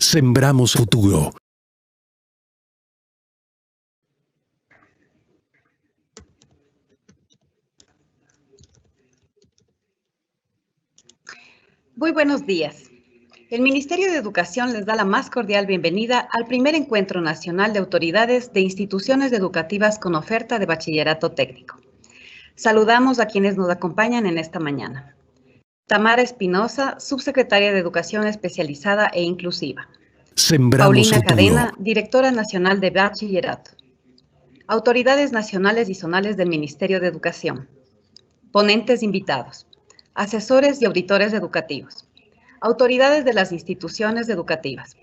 Sembramos futuro. Muy buenos días. El Ministerio de Educación les da la más cordial bienvenida al primer Encuentro Nacional de Autoridades de Instituciones Educativas con Oferta de Bachillerato Técnico. Saludamos a quienes nos acompañan en esta mañana. Tamara Espinosa, Subsecretaria de Educación Especializada e Inclusiva. Sembramos Paulina futuro. Cadena, Directora Nacional de Bachillerato. Autoridades nacionales y zonales del Ministerio de Educación. Ponentes invitados. Asesores y auditores educativos. Autoridades de las instituciones educativas.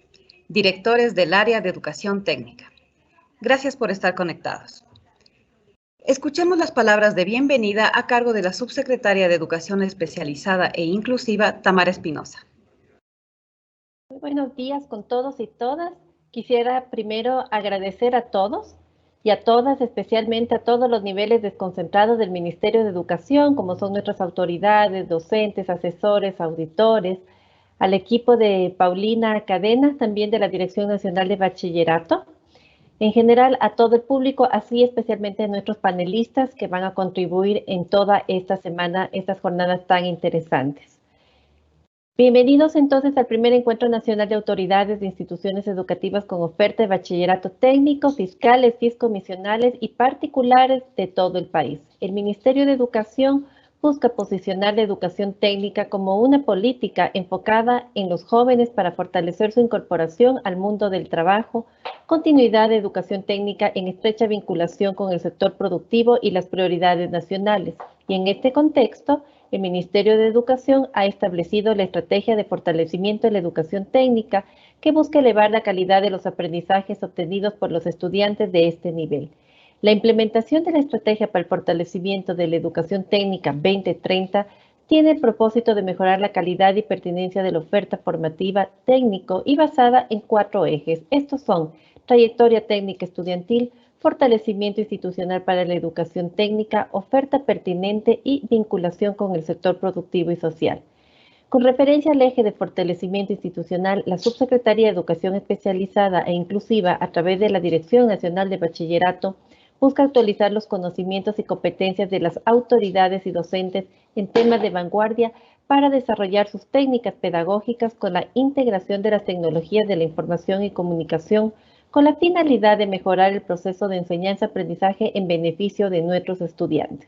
Directores del área de educación técnica. Gracias por estar conectados. Escuchemos las palabras de bienvenida a cargo de la Subsecretaria de Educación Especializada e Inclusiva, Tamara Espinosa. Muy buenos días con todos y todas. Quisiera primero agradecer a todos y a todas, especialmente a todos los niveles desconcentrados del Ministerio de Educación, como son nuestras autoridades, docentes, asesores, auditores, al equipo de Paulina Cadena, también de la Dirección Nacional de Bachillerato, en general a todo el público, así especialmente a nuestros panelistas que van a contribuir en toda esta semana, estas jornadas tan interesantes. Bienvenidos entonces al primer Encuentro Nacional de Autoridades de Instituciones Educativas con Oferta de Bachillerato Técnico, fiscales, fiscomisionales y particulares de todo el país. El Ministerio de Educación busca posicionar la educación técnica como una política enfocada en los jóvenes para fortalecer su incorporación al mundo del trabajo, continuidad de educación técnica en estrecha vinculación con el sector productivo y las prioridades nacionales. Y en este contexto, el Ministerio de Educación ha establecido la estrategia de fortalecimiento de la educación técnica que busca elevar la calidad de los aprendizajes obtenidos por los estudiantes de este nivel. La implementación de la estrategia para el fortalecimiento de la educación técnica 2030 tiene el propósito de mejorar la calidad y pertinencia de la oferta formativa técnico y basada en 4 ejes. Estos son trayectoria técnica estudiantil, fortalecimiento institucional para la educación técnica, oferta pertinente y vinculación con el sector productivo y social. Con referencia al eje de fortalecimiento institucional, la Subsecretaría de Educación Especializada e Inclusiva, a través de la Dirección Nacional de Bachillerato, busca actualizar los conocimientos y competencias de las autoridades y docentes en temas de vanguardia para desarrollar sus técnicas pedagógicas con la integración de las tecnologías de la información y comunicación con la finalidad de mejorar el proceso de enseñanza-aprendizaje en beneficio de nuestros estudiantes.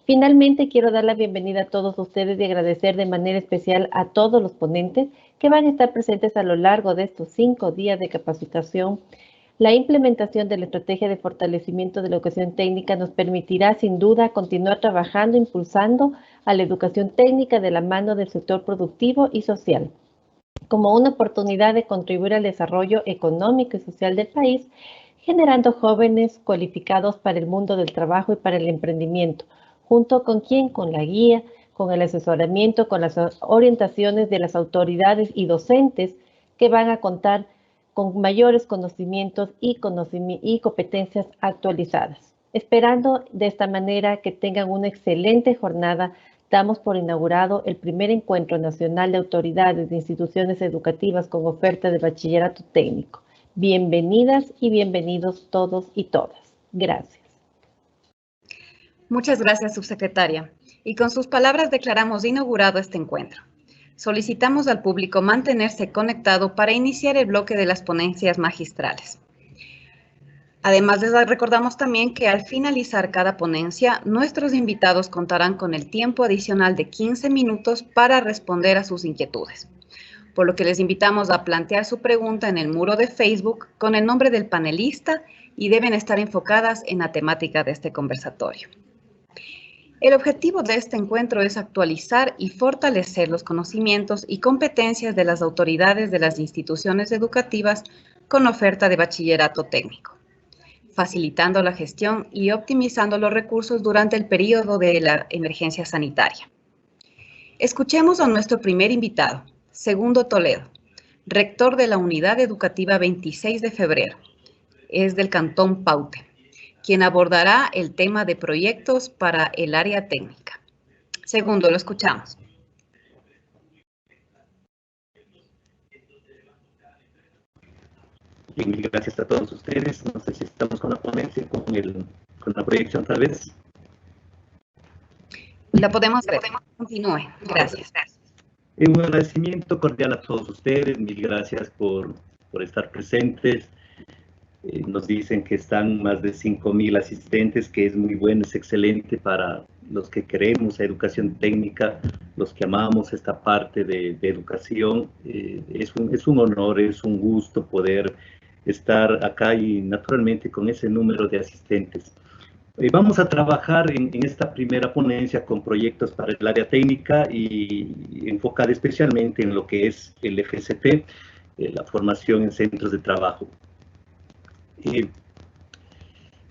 Finalmente, quiero dar la bienvenida a todos ustedes y agradecer de manera especial a todos los ponentes que van a estar presentes a lo largo de estos 5 días de capacitación. La implementación de la estrategia de fortalecimiento de la educación técnica nos permitirá sin duda continuar trabajando, impulsando a la educación técnica de la mano del sector productivo y social, como una oportunidad de contribuir al desarrollo económico y social del país, generando jóvenes cualificados para el mundo del trabajo y para el emprendimiento, junto con quién, con la guía, con el asesoramiento, con las orientaciones de las autoridades y docentes que van a contar con mayores conocimientos y competencias actualizadas. Esperando de esta manera que tengan una excelente jornada, damos por inaugurado el primer Encuentro Nacional de Autoridades de Instituciones Educativas con Oferta de Bachillerato Técnico. Bienvenidas y bienvenidos todos y todas. Gracias. Muchas gracias, subsecretaria. Y con sus palabras declaramos inaugurado este encuentro. Solicitamos al público mantenerse conectado para iniciar el bloque de las ponencias magistrales. Además, les recordamos también que al finalizar cada ponencia, nuestros invitados contarán con el tiempo adicional de 15 minutos para responder a sus inquietudes, por lo que les invitamos a plantear su pregunta en el muro de Facebook con el nombre del panelista y deben estar enfocadas en la temática de este conversatorio. El objetivo de este encuentro es actualizar y fortalecer los conocimientos y competencias de las autoridades de las instituciones educativas con oferta de bachillerato técnico, facilitando la gestión y optimizando los recursos durante el periodo de la emergencia sanitaria. Escuchemos a nuestro primer invitado, Segundo Toledo, rector de la Unidad Educativa 26 de Febrero, es del Cantón Paute, quien abordará el tema de proyectos para el área técnica. Segundo, lo escuchamos. Y mil gracias a todos ustedes. No sé si estamos con la ponencia, con la proyección tal vez. La podemos ver. Continúe. Gracias. Un agradecimiento cordial a todos ustedes. Mil gracias por estar presentes. Nos dicen que están más de 5.000 asistentes, que es muy bueno, es excelente para los que queremos educación técnica, los que amamos esta parte de educación. Es un honor, es un gusto poder estar acá y naturalmente con ese número de asistentes. Vamos a trabajar en esta primera ponencia con proyectos para el área técnica y enfocar especialmente en lo que es el FST, la formación en centros de trabajo.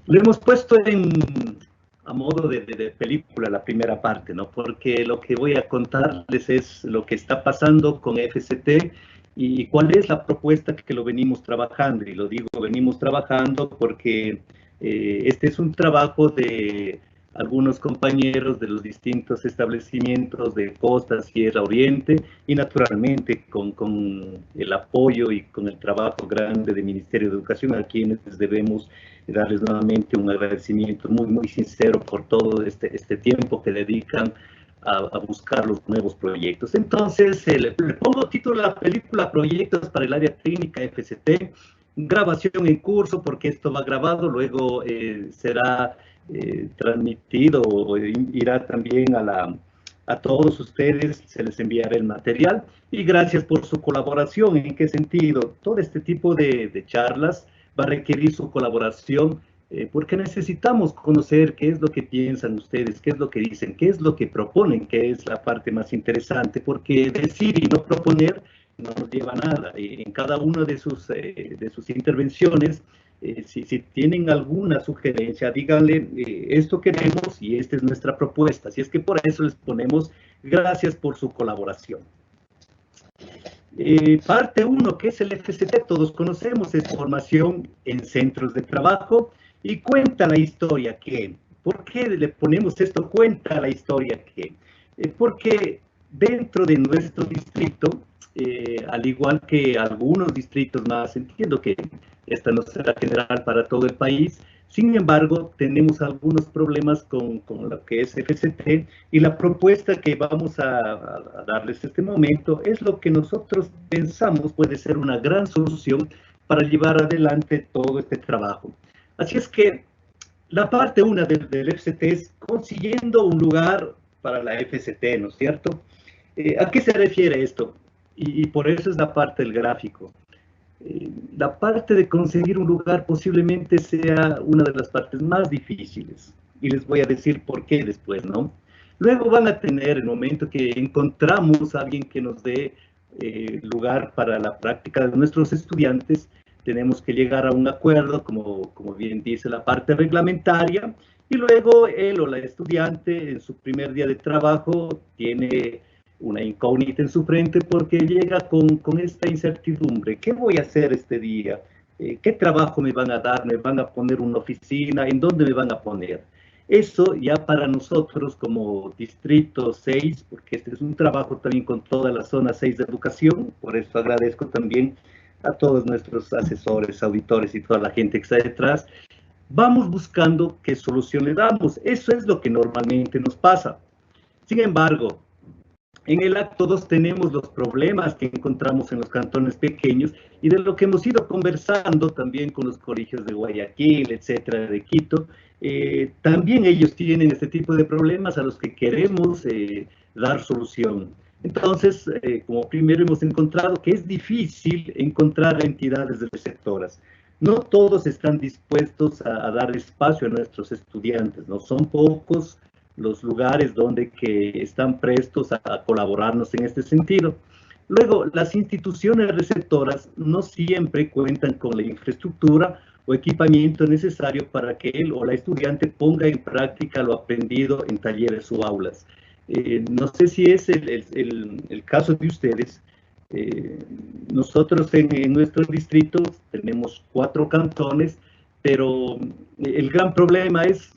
Lo hemos puesto a modo de película la primera parte, ¿no? Porque lo que voy a contarles es lo que está pasando con FST y cuál es la propuesta que lo venimos trabajando. Y lo digo, venimos trabajando porque este es un trabajo de algunos compañeros de los distintos establecimientos de Costa, Sierra, Oriente, y naturalmente con el apoyo y con el trabajo grande del Ministerio de Educación, a quienes debemos darles nuevamente un agradecimiento muy, muy sincero por todo este tiempo que dedican a buscar los nuevos proyectos. Entonces, le pongo título a la película Proyectos para el Área Técnica FST, grabación en curso, porque esto va grabado, luego será transmitido o irá también a todos ustedes, se les enviará el material. Y gracias por su colaboración. ¿En qué sentido? Todo este tipo de charlas va a requerir su colaboración porque necesitamos conocer qué es lo que piensan ustedes, qué es lo que dicen, qué es lo que proponen, que es la parte más interesante, porque decir y no proponer no nos lleva a nada. En cada una de sus intervenciones, si tienen alguna sugerencia, díganle, esto queremos y esta es nuestra propuesta. Así es que por eso les ponemos gracias por su colaboración. Parte 1, que es el FST, todos conocemos, es formación en centros de trabajo y cuenta la historia que, ¿por qué le ponemos esto? Cuenta la historia que, porque dentro de nuestro distrito, al igual que algunos distritos más, entiendo que esta no será general para todo el país, sin embargo, tenemos algunos problemas con lo que es FST y la propuesta que vamos a darles este momento es lo que nosotros pensamos puede ser una gran solución para llevar adelante todo este trabajo. Así es que la parte 1 del FST es consiguiendo un lugar para la FST, ¿no es cierto? ¿A qué se refiere esto? Y por eso es la parte del gráfico. La parte de conseguir un lugar posiblemente sea una de las partes más difíciles. Y les voy a decir por qué después, ¿no? Luego van a tener el momento que encontramos a alguien que nos dé lugar para la práctica de nuestros estudiantes. Tenemos que llegar a un acuerdo, como bien dice la parte reglamentaria, y luego él o la estudiante en su primer día de trabajo tiene una incógnita en su frente porque llega con esta incertidumbre. ¿Qué voy a hacer este día? ¿Qué trabajo me van a dar? ¿Me van a poner una oficina? ¿En dónde me van a poner? Eso ya para nosotros como Distrito 6, porque este es un trabajo también con toda la zona 6 de educación, por eso agradezco también a todos nuestros asesores, auditores y toda la gente que está detrás, vamos buscando qué solución le damos. Eso es lo que normalmente nos pasa. Sin embargo, en el acto 2 tenemos los problemas que encontramos en los cantones pequeños y de lo que hemos ido conversando también con los colegios de Guayaquil, etcétera, de Quito. También ellos tienen este tipo de problemas a los que queremos dar solución. Entonces, como primero hemos encontrado que es difícil encontrar entidades receptoras. No todos están dispuestos a dar espacio a nuestros estudiantes, ¿no? Son pocos los lugares donde que están prestos a colaborarnos en este sentido. Luego, las instituciones receptoras no siempre cuentan con la infraestructura o equipamiento necesario para que él o la estudiante ponga en práctica lo aprendido en talleres o aulas. No sé si es el caso de ustedes. Nosotros en nuestro distrito tenemos 4 cantones, pero el gran problema es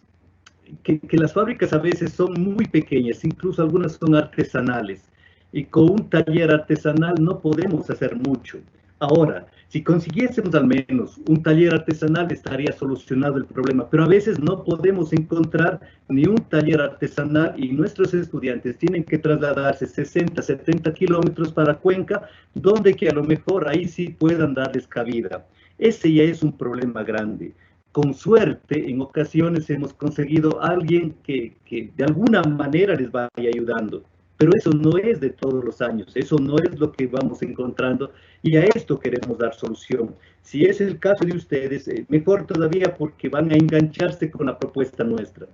que las fábricas a veces son muy pequeñas, incluso algunas son artesanales, y con un taller artesanal no podemos hacer mucho. Ahora, si consiguiésemos al menos un taller artesanal, estaría solucionado el problema, pero a veces no podemos encontrar ni un taller artesanal y nuestros estudiantes tienen que trasladarse 60, 70 kilómetros para Cuenca, donde que a lo mejor ahí sí puedan darles cabida. Ese ya es un problema grande. Con suerte, en ocasiones hemos conseguido a alguien que de alguna manera les vaya ayudando. Pero eso no es de todos los años, eso no es lo que vamos encontrando y a esto queremos dar solución. Si es el caso de ustedes, mejor todavía porque van a engancharse con la propuesta nuestra.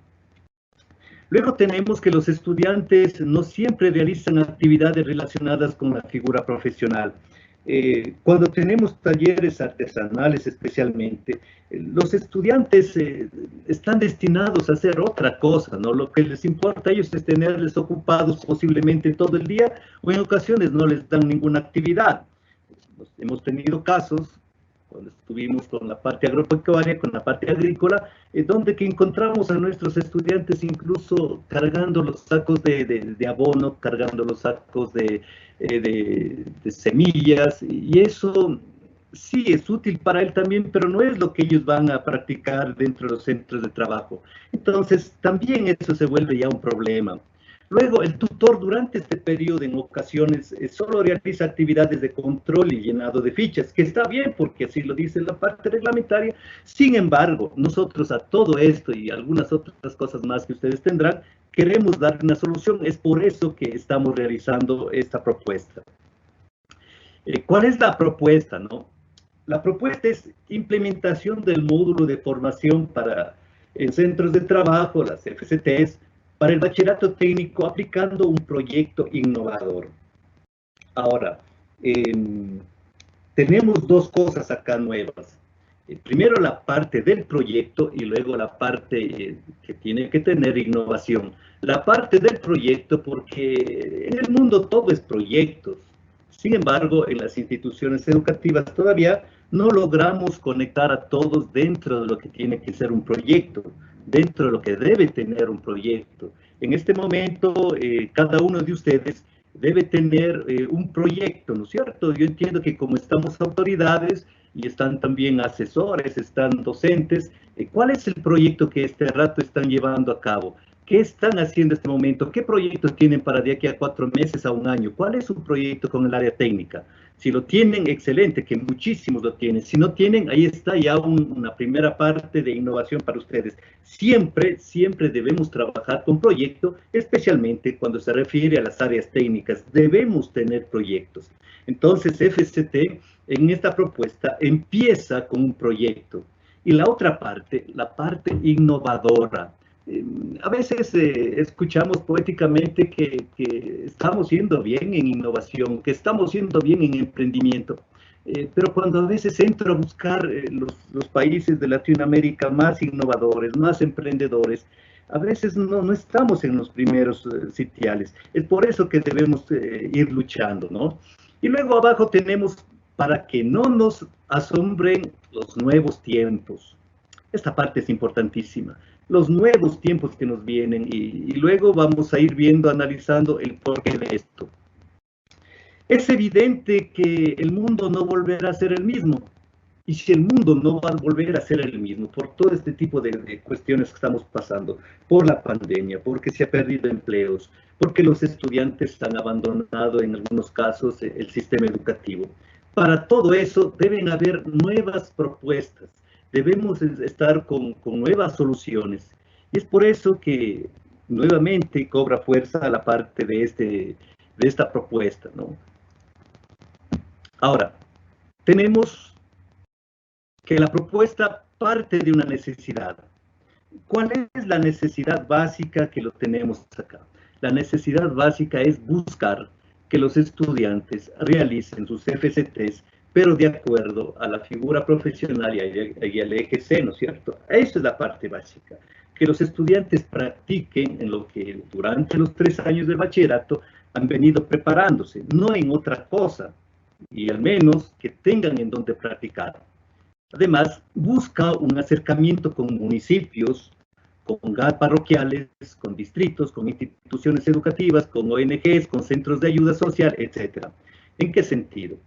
Luego tenemos que los estudiantes no siempre realizan actividades relacionadas con la figura profesional. Cuando tenemos talleres artesanales especialmente, los estudiantes están destinados a hacer otra cosa, ¿no? Lo que les importa a ellos es tenerles ocupados posiblemente todo el día o en ocasiones no les dan ninguna actividad. Hemos tenido casos, cuando estuvimos con la parte agropecuaria, con la parte agrícola, donde que encontramos a nuestros estudiantes incluso cargando los sacos de abono, cargando los sacos de semillas, y eso sí es útil para él también, pero no es lo que ellos van a practicar dentro de los centros de trabajo. Entonces, también eso se vuelve ya un problema. Luego, el tutor durante este periodo en ocasiones solo realiza actividades de control y llenado de fichas, que está bien porque así lo dice la parte reglamentaria. Sin embargo, nosotros a todo esto y algunas otras cosas más que ustedes tendrán, queremos dar una solución. Es por eso que estamos realizando esta propuesta. ¿Cuál es la propuesta, no? La propuesta es implementación del módulo de formación en centros de trabajo, las FCTs, para el bachillerato técnico aplicando un proyecto innovador. Ahora, tenemos dos cosas acá nuevas. Primero la parte del proyecto y luego la parte que tiene que tener innovación. La parte del proyecto porque en el mundo todo es proyectos. Sin embargo, en las instituciones educativas todavía no logramos conectar a todos dentro de lo que tiene que ser un proyecto, dentro de lo que debe tener un proyecto. En este momento, cada uno de ustedes debe tener un proyecto, ¿no es cierto? Yo entiendo que como estamos autoridades y están también asesores, están docentes, ¿cuál es el proyecto que este rato están llevando a cabo? ¿Qué están haciendo en este momento? ¿Qué proyectos tienen para de aquí a 4 meses a un año? ¿Cuál es su proyecto con el área técnica? Si lo tienen, excelente, que muchísimos lo tienen. Si no tienen, ahí está ya una primera parte de innovación para ustedes. Siempre, siempre debemos trabajar con proyectos, especialmente cuando se refiere a las áreas técnicas. Debemos tener proyectos. Entonces, FCT, en esta propuesta, empieza con un proyecto. Y la otra parte, la parte innovadora. A veces escuchamos poéticamente que estamos yendo bien en innovación, que estamos yendo bien en emprendimiento, pero cuando a veces entro a buscar los países de Latinoamérica más innovadores, más emprendedores, a veces no estamos en los primeros sitiales. Es por eso que debemos ir luchando, ¿no? Y luego abajo tenemos para que no nos asombren los nuevos tiempos. Esta parte es importantísima. Los nuevos tiempos que nos vienen y luego vamos a ir viendo, analizando el porqué de esto. Es evidente que el mundo no volverá a ser el mismo. Y si el mundo no va a volver a ser el mismo por todo este tipo de cuestiones que estamos pasando, por la pandemia, porque se ha perdido empleos, porque los estudiantes han abandonado en algunos casos el sistema educativo. Para todo eso deben haber nuevas propuestas. Debemos estar con nuevas soluciones. Y es por eso que nuevamente cobra fuerza la parte de esta propuesta, ¿no? Ahora, tenemos que la propuesta parte de una necesidad. ¿Cuál es la necesidad básica que lo tenemos acá? La necesidad básica es buscar que los estudiantes realicen sus FCTs pero de acuerdo a la figura profesional y al eje C, ¿no es cierto? Esa es la parte básica, que los estudiantes practiquen en lo que durante los 3 años de bachillerato han venido preparándose, no en otra cosa, y al menos que tengan en donde practicar. Además, busca un acercamiento con municipios, con GAD parroquiales, con distritos, con instituciones educativas, con ONGs, con centros de ayuda social, etc. ¿En qué sentido?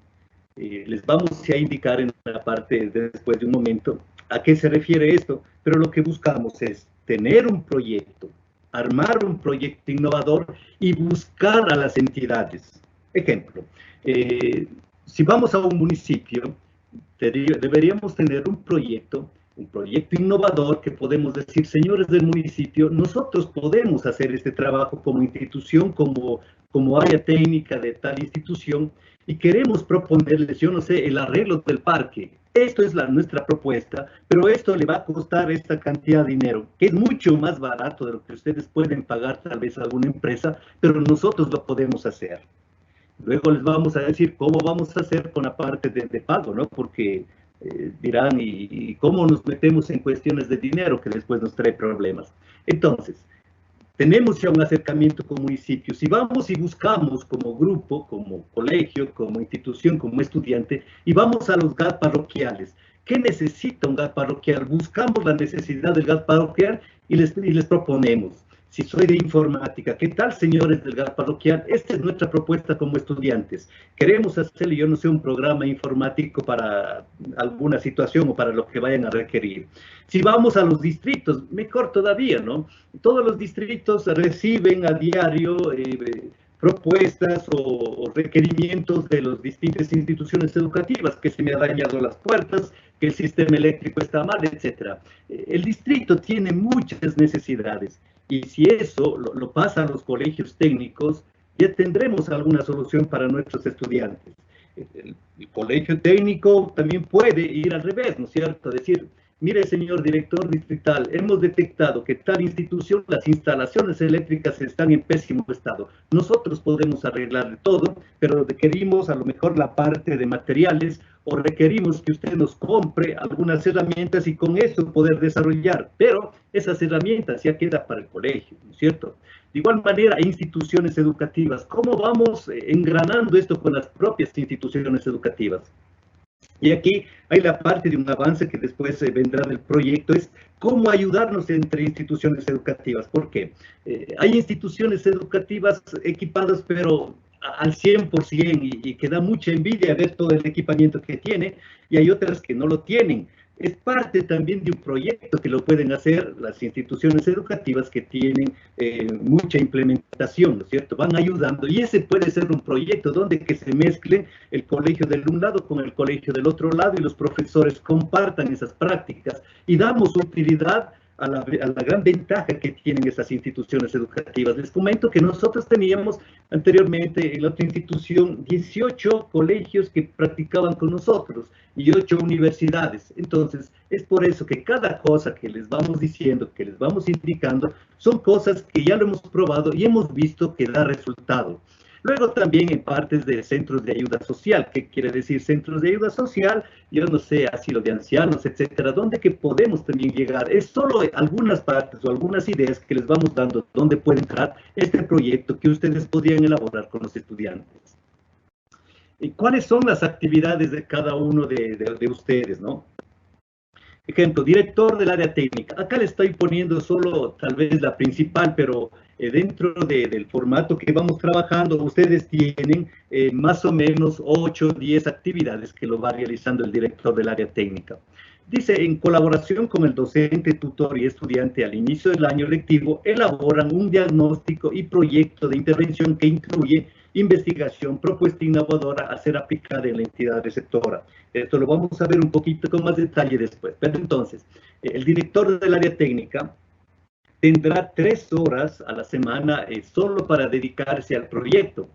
Les vamos a indicar en la parte después de un momento a qué se refiere esto, pero lo que buscamos es tener un proyecto, armar un proyecto innovador y buscar a las entidades. Ejemplo, si vamos a un municipio, deberíamos tener un proyecto innovador que podemos decir, señores del municipio, nosotros podemos hacer este trabajo como institución, como área técnica de tal institución, y queremos proponerles, yo no sé, el arreglo del parque. Esto es nuestra propuesta, pero esto le va a costar esta cantidad de dinero, que es mucho más barato de lo que ustedes pueden pagar tal vez a alguna empresa, pero nosotros lo podemos hacer. Luego les vamos a decir cómo vamos a hacer con la parte de pago, ¿no? Porque dirán, ¿y cómo nos metemos en cuestiones de dinero que después nos trae problemas? Entonces, tenemos ya un acercamiento con municipios. Si vamos y buscamos como grupo, como colegio, como institución, como estudiante, y vamos a los GAT parroquiales. ¿Qué necesita un GAT parroquial? Buscamos la necesidad del GAT parroquial y les proponemos. Si soy de informática, ¿qué tal, señores del GAT parroquial? Esta es nuestra propuesta como estudiantes. Queremos hacerle, yo no sé, un programa informático para alguna situación o para lo que vayan a requerir. Si vamos a los distritos, mejor todavía, ¿no? Todos los distritos reciben a diario propuestas o requerimientos de las distintas instituciones educativas, que se me han dañado las puertas, que el sistema eléctrico está mal, etc. El distrito tiene muchas necesidades. Y si eso lo pasa a los colegios técnicos, ya tendremos alguna solución para nuestros estudiantes. El colegio técnico también puede ir al revés, ¿no es cierto? Decir, mire, señor director distrital, hemos detectado que tal institución, las instalaciones eléctricas están en pésimo estado. Nosotros podemos arreglar todo, pero requerimos a lo mejor la parte de materiales o requerimos que usted nos compre algunas herramientas y con eso poder desarrollar. Pero esas herramientas ya quedan para el colegio, ¿no es cierto? De igual manera, instituciones educativas. ¿Cómo vamos engranando esto con las propias instituciones educativas? Y aquí hay la parte de un avance que después vendrá del proyecto, es cómo ayudarnos entre instituciones educativas. ¿Por qué? Hay instituciones educativas equipadas, pero al 100% y que da mucha envidia ver todo el equipamiento que tiene, y hay otras que no lo tienen. Es parte también de un proyecto que lo pueden hacer las instituciones educativas que tienen mucha implementación, ¿no es cierto? Van ayudando y ese puede ser un proyecto donde que se mezcle el colegio del un lado con el colegio del otro lado y los profesores compartan esas prácticas y damos utilidad a la gran ventaja que tienen esas instituciones educativas. Les comento que nosotros teníamos anteriormente en la otra institución 18 colegios que practicaban con nosotros y 8 universidades. Entonces, es por eso que cada cosa que les vamos diciendo, que les vamos indicando, son cosas que ya lo hemos probado y hemos visto que da resultado. Luego también en partes de centros de ayuda social. ¿Qué quiere decir centros de ayuda social? Yo no sé, asilo de ancianos, etcétera. ¿Dónde que podemos también llegar? Es solo algunas partes o algunas ideas que les vamos dando dónde puede entrar este proyecto que ustedes podrían elaborar con los estudiantes. ¿Y cuáles son las actividades de cada uno de ustedes, no? Ejemplo, director del área técnica. Acá le estoy poniendo solo tal vez la principal, pero dentro del formato que vamos trabajando, ustedes tienen más o menos 8 o 10 actividades que lo va realizando el director del área técnica. Dice, en colaboración con el docente, tutor y estudiante al inicio del año lectivo, elaboran un diagnóstico y proyecto de intervención que incluye investigación, propuesta innovadora a ser aplicada en la entidad receptora. Esto lo vamos a ver un poquito con más detalle después. Pero entonces, el director del área técnica tendrá 3 horas a la semana solo para dedicarse al proyecto.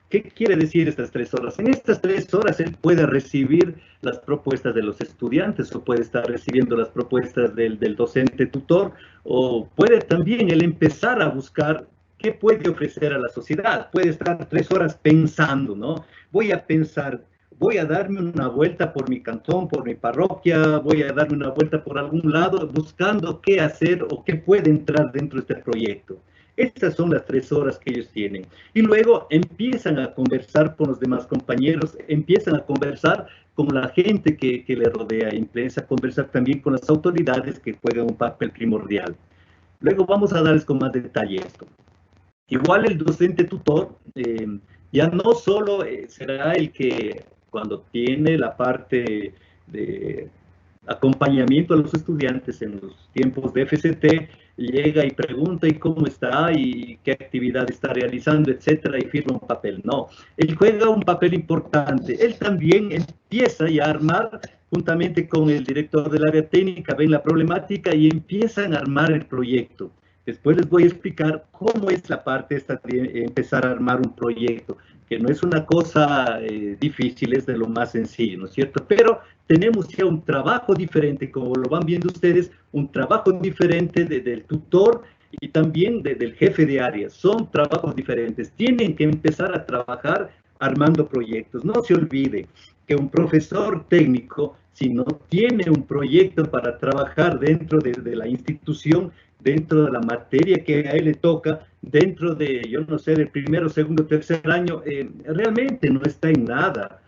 ¿Qué quiere decir estas 3 horas? En estas 3 horas él puede recibir las propuestas de los estudiantes o puede estar recibiendo las propuestas del docente tutor o puede también él empezar a buscar qué puede ofrecer a la sociedad. Puede estar 3 horas pensando, ¿no? Voy a pensar, voy a darme una vuelta por mi cantón, por mi parroquia, voy a darme una vuelta por algún lado buscando qué hacer o qué puede entrar dentro de este proyecto. Estas son las 3 horas que ellos tienen. Y luego empiezan a conversar con los demás compañeros, empiezan a conversar con la gente que le rodea, empieza a conversar también con las autoridades que juegan un papel primordial. Luego vamos a darles con más detalle esto. Igual el docente tutor ya no solo será el que cuando tiene la parte de acompañamiento a los estudiantes en los tiempos de FCT, llega y pregunta y cómo está y qué actividad está realizando, etcétera, y firma un papel. No, él juega un papel importante. Él también empieza ya a armar, juntamente con el director del área técnica, ven la problemática y empiezan a armar el proyecto. Después les voy a explicar cómo es la parte esta de empezar a armar un proyecto, que no es una cosa difícil, es de lo más sencillo, ¿no es cierto? Pero tenemos ya un trabajo diferente, como lo van viendo ustedes, un trabajo diferente del tutor y también del jefe de área. Son trabajos diferentes. Tienen que empezar a trabajar armando proyectos. No se olvide que un profesor técnico, si no tiene un proyecto para trabajar dentro de la institución, dentro de la materia que a él le toca, dentro de, yo no sé, del primero, segundo, tercer año, realmente no está en nada.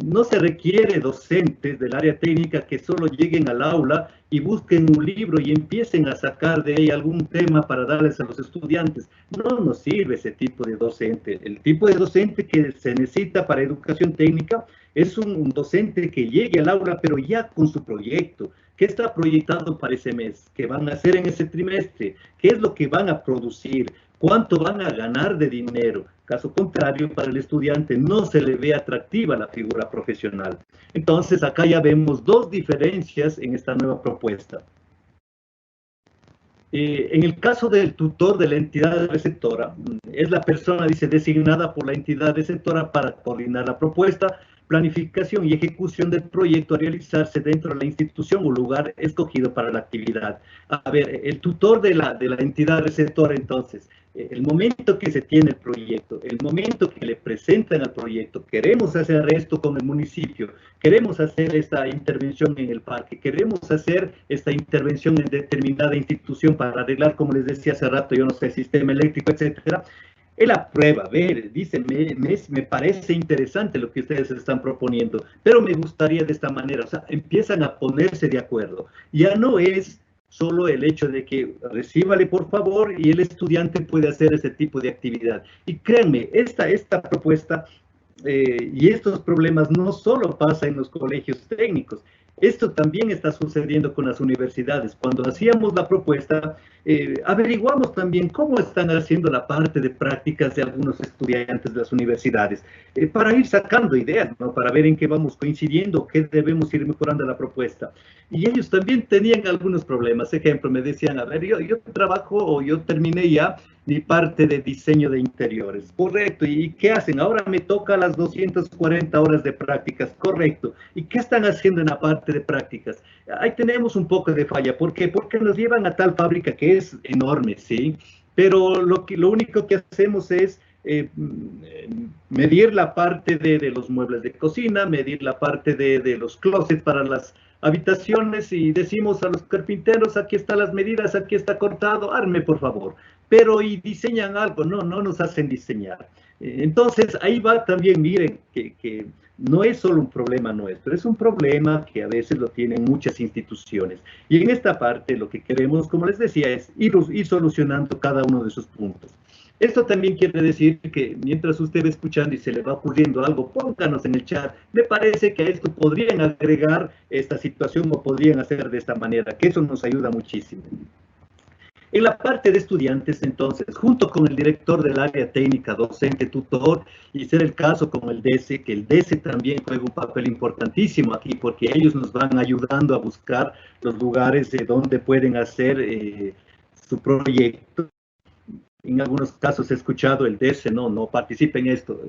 No se requiere docentes del área técnica que solo lleguen al aula y busquen un libro y empiecen a sacar de ahí algún tema para darles a los estudiantes. No nos sirve ese tipo de docente. El tipo de docente que se necesita para educación técnica es un docente que llegue al aula, pero ya con su proyecto. ¿Qué está proyectado para ese mes? ¿Qué van a hacer en ese trimestre? ¿Qué es lo que van a producir? ¿Cuánto van a ganar de dinero? Caso contrario, para el estudiante no se le ve atractiva la figura profesional. Entonces, acá ya vemos dos diferencias en esta nueva propuesta. En el caso del tutor de la entidad receptora, es la persona, dice, designada por la entidad receptora para coordinar la propuesta, planificación y ejecución del proyecto a realizarse dentro de la institución o lugar escogido para la actividad. A ver, el tutor de la entidad receptora, entonces, el momento que se tiene el proyecto, el momento que le presentan el proyecto, queremos hacer esto con el municipio, queremos hacer esta intervención en el parque, queremos hacer esta intervención en determinada institución para arreglar, como les decía hace rato, yo no sé, sistema eléctrico, etcétera. Él aprueba, dice, me parece interesante lo que ustedes están proponiendo, pero me gustaría de esta manera. O sea, empiezan a ponerse de acuerdo. Ya no es solo el hecho de que recíbale por favor y el estudiante puede hacer ese tipo de actividad. Y créanme, esta propuesta y estos problemas no solo pasan en los colegios técnicos. Esto también está sucediendo con las universidades. Cuando hacíamos la propuesta, averiguamos también cómo están haciendo la parte de prácticas de algunos estudiantes de las universidades, para ir sacando ideas, ¿no? Para ver en qué vamos coincidiendo, qué debemos ir mejorando la propuesta. Y ellos también tenían algunos problemas. Ejemplo, me decían, a ver, yo trabajo o yo terminé ya mi parte de diseño de interiores. Correcto. ¿Y qué hacen? Ahora me toca las 240 horas de prácticas. Correcto. ¿Y qué están haciendo en la parte de prácticas? Ahí tenemos un poco de falla. ¿Por qué? Porque nos llevan a tal fábrica que es enorme, ¿sí? Pero lo único que hacemos es medir la parte de los muebles de cocina, medir la parte de los closets para las habitaciones y decimos a los carpinteros, aquí están las medidas, aquí está cortado, arme por favor. Pero y diseñan algo, no nos hacen diseñar. Entonces ahí va también, miren, que no es solo un problema nuestro, es un problema que a veces lo tienen muchas instituciones. Y en esta parte lo que queremos, como les decía, es ir solucionando cada uno de esos puntos. Esto también quiere decir que mientras usted va escuchando y se le va ocurriendo algo, pónganos en el chat. Me parece que a esto podrían agregar esta situación o podrían hacer de esta manera, que eso nos ayuda muchísimo. En la parte de estudiantes, entonces, junto con el director del área técnica, docente, tutor, y ser el caso con el DESE, que el DESE también juega un papel importantísimo aquí, porque ellos nos van ayudando a buscar los lugares de donde pueden hacer su proyecto. En algunos casos he escuchado el DESE, no participa en esto,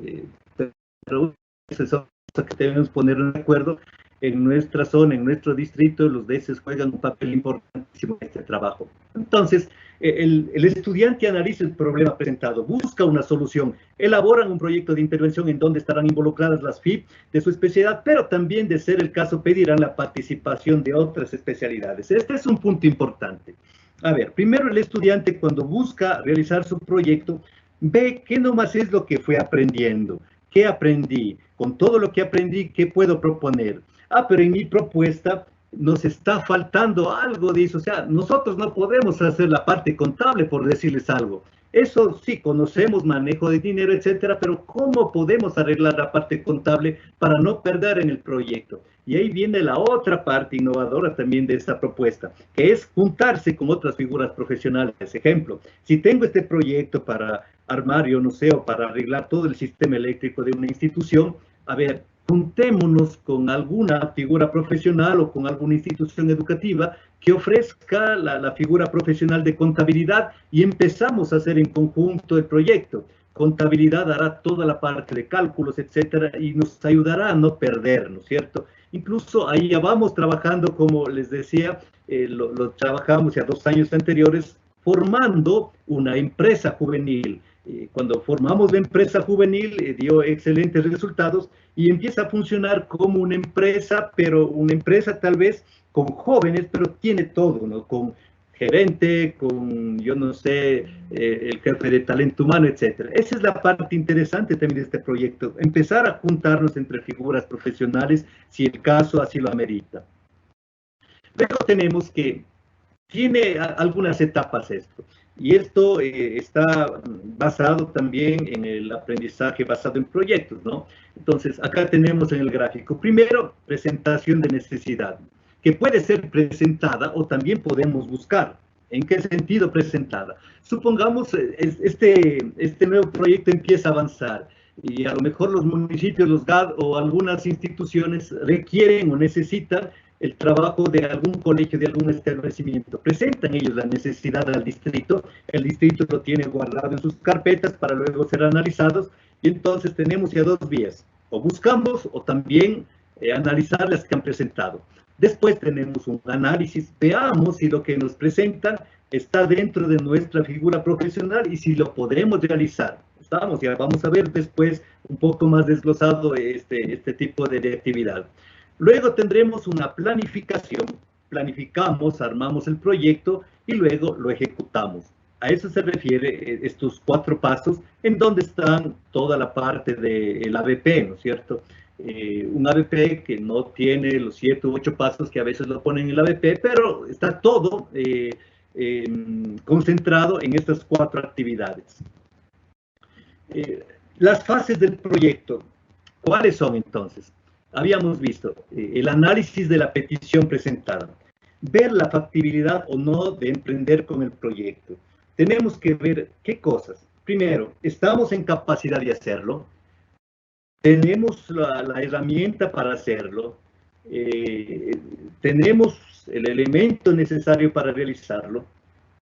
pero eso es cosa que debemos poner de acuerdo. En nuestra zona, en nuestro distrito, los DESES juegan un papel importantísimo en este trabajo. Entonces, el estudiante analiza el problema presentado, busca una solución, elaboran un proyecto de intervención en donde estarán involucradas las FIP de su especialidad, pero también, de ser el caso, pedirán la participación de otras especialidades. Este es un punto importante. A ver, primero el estudiante, cuando busca realizar su proyecto, ve qué nomás es lo que fue aprendiendo. ¿Qué aprendí? Con todo lo que aprendí, ¿qué puedo proponer? Pero en mi propuesta nos está faltando algo de eso. O sea, nosotros no podemos hacer la parte contable, por decirles algo. Eso sí, conocemos manejo de dinero, etcétera, pero ¿cómo podemos arreglar la parte contable para no perder en el proyecto? Y ahí viene la otra parte innovadora también de esta propuesta, que es juntarse con otras figuras profesionales. Ejemplo, si tengo este proyecto para armar, yo no sé, o para arreglar todo el sistema eléctrico de una institución, a ver, juntémonos con alguna figura profesional o con alguna institución educativa que ofrezca la figura profesional de contabilidad y empezamos a hacer en conjunto el proyecto. Contabilidad hará toda la parte de cálculos, etcétera, y nos ayudará a no perder, ¿no es cierto? Incluso ahí ya vamos trabajando, como les decía, lo trabajamos ya 2 años anteriores, formando una empresa juvenil. Cuando formamos la empresa juvenil, dio excelentes resultados y empieza a funcionar como una empresa, pero una empresa tal vez con jóvenes, pero tiene todo, ¿no? Con gerente, con, yo no sé, el jefe de talento humano, etcétera. Esa es la parte interesante también de este proyecto, empezar a juntarnos entre figuras profesionales, si el caso así lo amerita. Luego tenemos que, tiene algunas etapas esto, y esto está basado también en el aprendizaje basado en proyectos, ¿no? Entonces, acá tenemos en el gráfico, primero, presentación de necesidad, que puede ser presentada o también podemos buscar. ¿En qué sentido presentada? Supongamos este nuevo proyecto empieza a avanzar y a lo mejor los municipios, los GAD o algunas instituciones requieren o necesitan el trabajo de algún colegio, de algún establecimiento. Presentan ellos la necesidad al distrito, el distrito lo tiene guardado en sus carpetas para luego ser analizados y entonces tenemos ya 2 vías, o buscamos o también analizar las que han presentado. Después tenemos un análisis, veamos si lo que nos presentan está dentro de nuestra figura profesional y si lo podremos realizar. Ya vamos a ver después un poco más desglosado este tipo de actividad. Luego tendremos una planificación, planificamos, armamos el proyecto y luego lo ejecutamos. A eso se refiere estos 4 pasos en donde están toda la parte del ABP, ¿no es cierto? Un ABP que no tiene los 7 u 8 pasos que a veces lo ponen en el ABP, pero está todo concentrado en estas 4 actividades. Las fases del proyecto, ¿cuáles son entonces? Habíamos visto el análisis de la petición presentada, ver la factibilidad o no de emprender con el proyecto. Tenemos que ver qué cosas. Primero, ¿estamos en capacidad de hacerlo? ¿Tenemos la herramienta para hacerlo? ¿Tenemos el elemento necesario para realizarlo?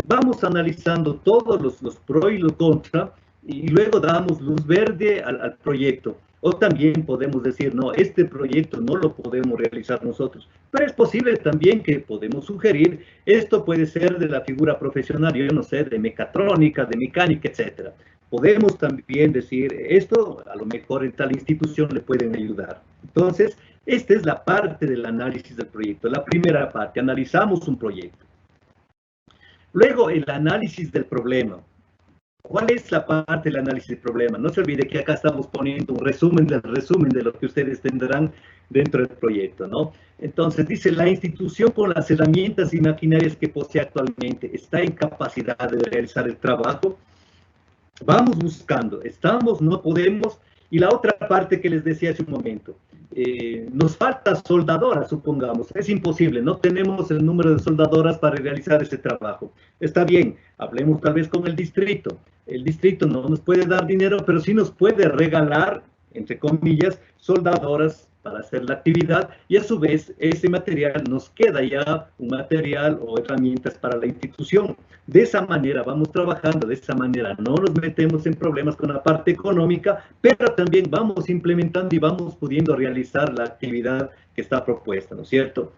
Vamos analizando todos los pros y los contras y luego damos luz verde al proyecto. O también podemos decir, no, este proyecto no lo podemos realizar nosotros. Pero es posible también que podemos sugerir, esto puede ser de la figura profesional, yo no sé, de mecatrónica, de mecánica, etcétera. Podemos también decir, esto a lo mejor en tal institución le pueden ayudar. Entonces, esta es la parte del análisis del proyecto. La primera parte, analizamos un proyecto. Luego, el análisis del problema. ¿Cuál es la parte del análisis del problema? No se olvide que acá estamos poniendo un resumen de lo que ustedes tendrán dentro del proyecto, ¿no? Entonces, dice, la institución con las herramientas y maquinarias que posee actualmente está en capacidad de realizar el trabajo. Vamos buscando, estamos, no podemos. Y la otra parte que les decía hace un momento, nos falta soldadoras, supongamos, es imposible, no tenemos el número de soldadoras para realizar ese trabajo. Está bien, hablemos tal vez con el distrito no nos puede dar dinero, pero sí nos puede regalar, entre comillas, soldadoras para hacer la actividad y a su vez ese material nos queda ya un material o herramientas para la institución. De esa manera vamos trabajando, de esa manera no nos metemos en problemas con la parte económica, pero también vamos implementando y vamos pudiendo realizar la actividad que está propuesta, ¿no es cierto?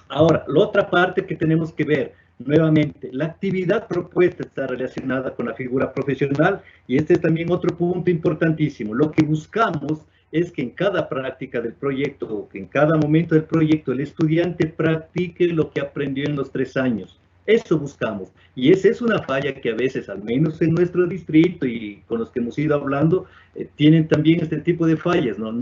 Ahora, la otra parte que tenemos que ver, nuevamente, la actividad propuesta está relacionada con la figura profesional y este es también otro punto importantísimo. Lo que buscamos es que en cada práctica del proyecto o que en cada momento del proyecto el estudiante practique lo que aprendió en los 3 años. Eso buscamos. Y esa es una falla que a veces, al menos en nuestro distrito y con los que hemos ido hablando, tienen también este tipo de fallas, ¿no?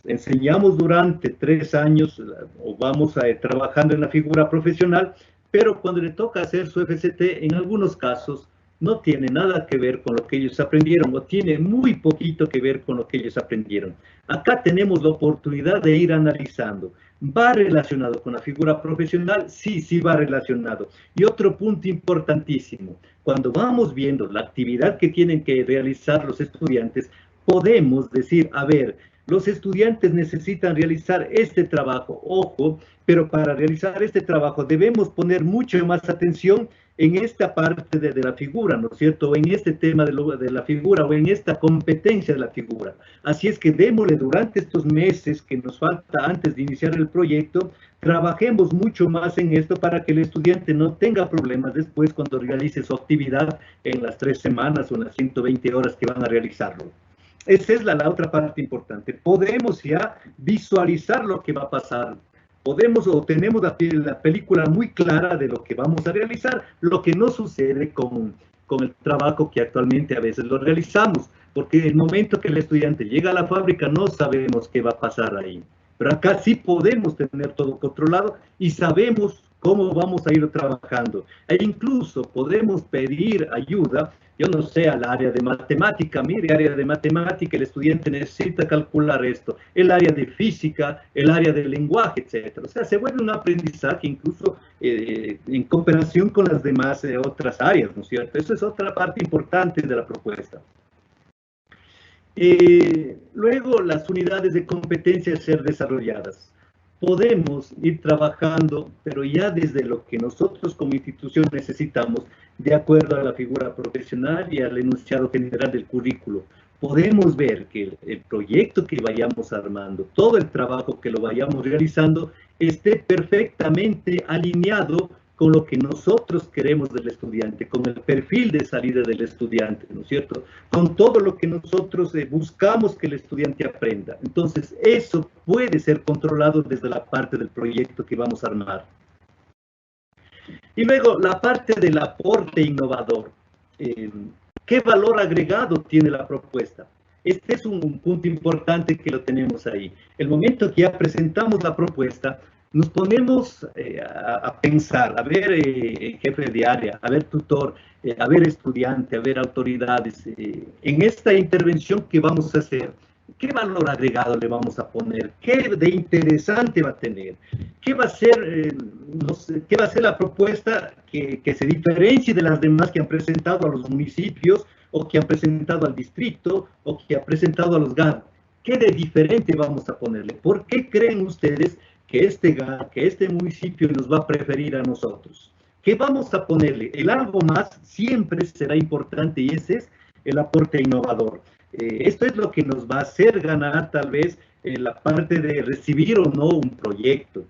Enseñamos durante 3 años o vamos trabajando en la figura profesional, pero cuando le toca hacer su FCT, en algunos casos no tiene nada que ver con lo que ellos aprendieron o tiene muy poquito que ver con lo que ellos aprendieron. Acá tenemos la oportunidad de ir analizando. ¿Va relacionado con la figura profesional? Sí, sí va relacionado. Y otro punto importantísimo, cuando vamos viendo la actividad que tienen que realizar los estudiantes, podemos decir, a ver, los estudiantes necesitan realizar este trabajo, ojo, pero para realizar este trabajo debemos poner mucho más atención en esta parte de la figura, ¿no es cierto? O en este tema de la figura o en esta competencia de la figura. Así es que démosle durante estos meses que nos falta antes de iniciar el proyecto, trabajemos mucho más en esto para que el estudiante no tenga problemas después cuando realice su actividad en las 3 semanas o en las 120 horas que van a realizarlo. Esa es la otra parte importante. Podemos ya visualizar lo que va a pasar. Podemos o tenemos la película muy clara de lo que vamos a realizar, lo que no sucede con el trabajo que actualmente a veces lo realizamos, porque en el momento que el estudiante llega a la fábrica no sabemos qué va a pasar ahí. Pero acá sí podemos tener todo controlado y sabemos cómo vamos a ir trabajando. E incluso podemos pedir ayuda, yo no sé, al área de matemática. Mire, área de matemática, el estudiante necesita calcular esto. El área de física, el área de lenguaje, etc. O sea, se vuelve un aprendizaje incluso en cooperación con las demás otras áreas, ¿no es cierto? Eso es otra parte importante de la propuesta. Luego, las unidades de competencia a ser desarrolladas. Podemos ir trabajando, pero ya desde lo que nosotros como institución necesitamos, de acuerdo a la figura profesional y al enunciado general del currículo. Podemos ver que el proyecto que vayamos armando, todo el trabajo que lo vayamos realizando, esté perfectamente alineado con lo que nosotros queremos del estudiante, con el perfil de salida del estudiante, ¿no es cierto? Con todo lo que nosotros buscamos que el estudiante aprenda. Entonces, eso puede ser controlado desde la parte del proyecto que vamos a armar. Y luego, la parte del aporte innovador. ¿Qué valor agregado tiene la propuesta? Este es un punto importante que lo tenemos ahí. El momento que ya presentamos la propuesta, nos ponemos a pensar, a ver jefe de área, a ver tutor, a ver estudiante, a ver autoridades. En esta intervención que vamos a hacer, ¿qué valor agregado le vamos a poner? ¿Qué de interesante va a tener? ¿Qué va a ser, qué va a ser la propuesta que se diferencie de las demás que han presentado a los municipios o que han presentado al distrito o que han presentado a los GAD? ¿Qué de diferente vamos a ponerle? ¿Por qué creen ustedes que este GAD, que este municipio nos va a preferir a nosotros? ¿Qué vamos a ponerle? El algo más siempre será importante y ese es el aporte innovador. Esto es lo que nos va a hacer ganar tal vez la parte de recibir o no un proyecto.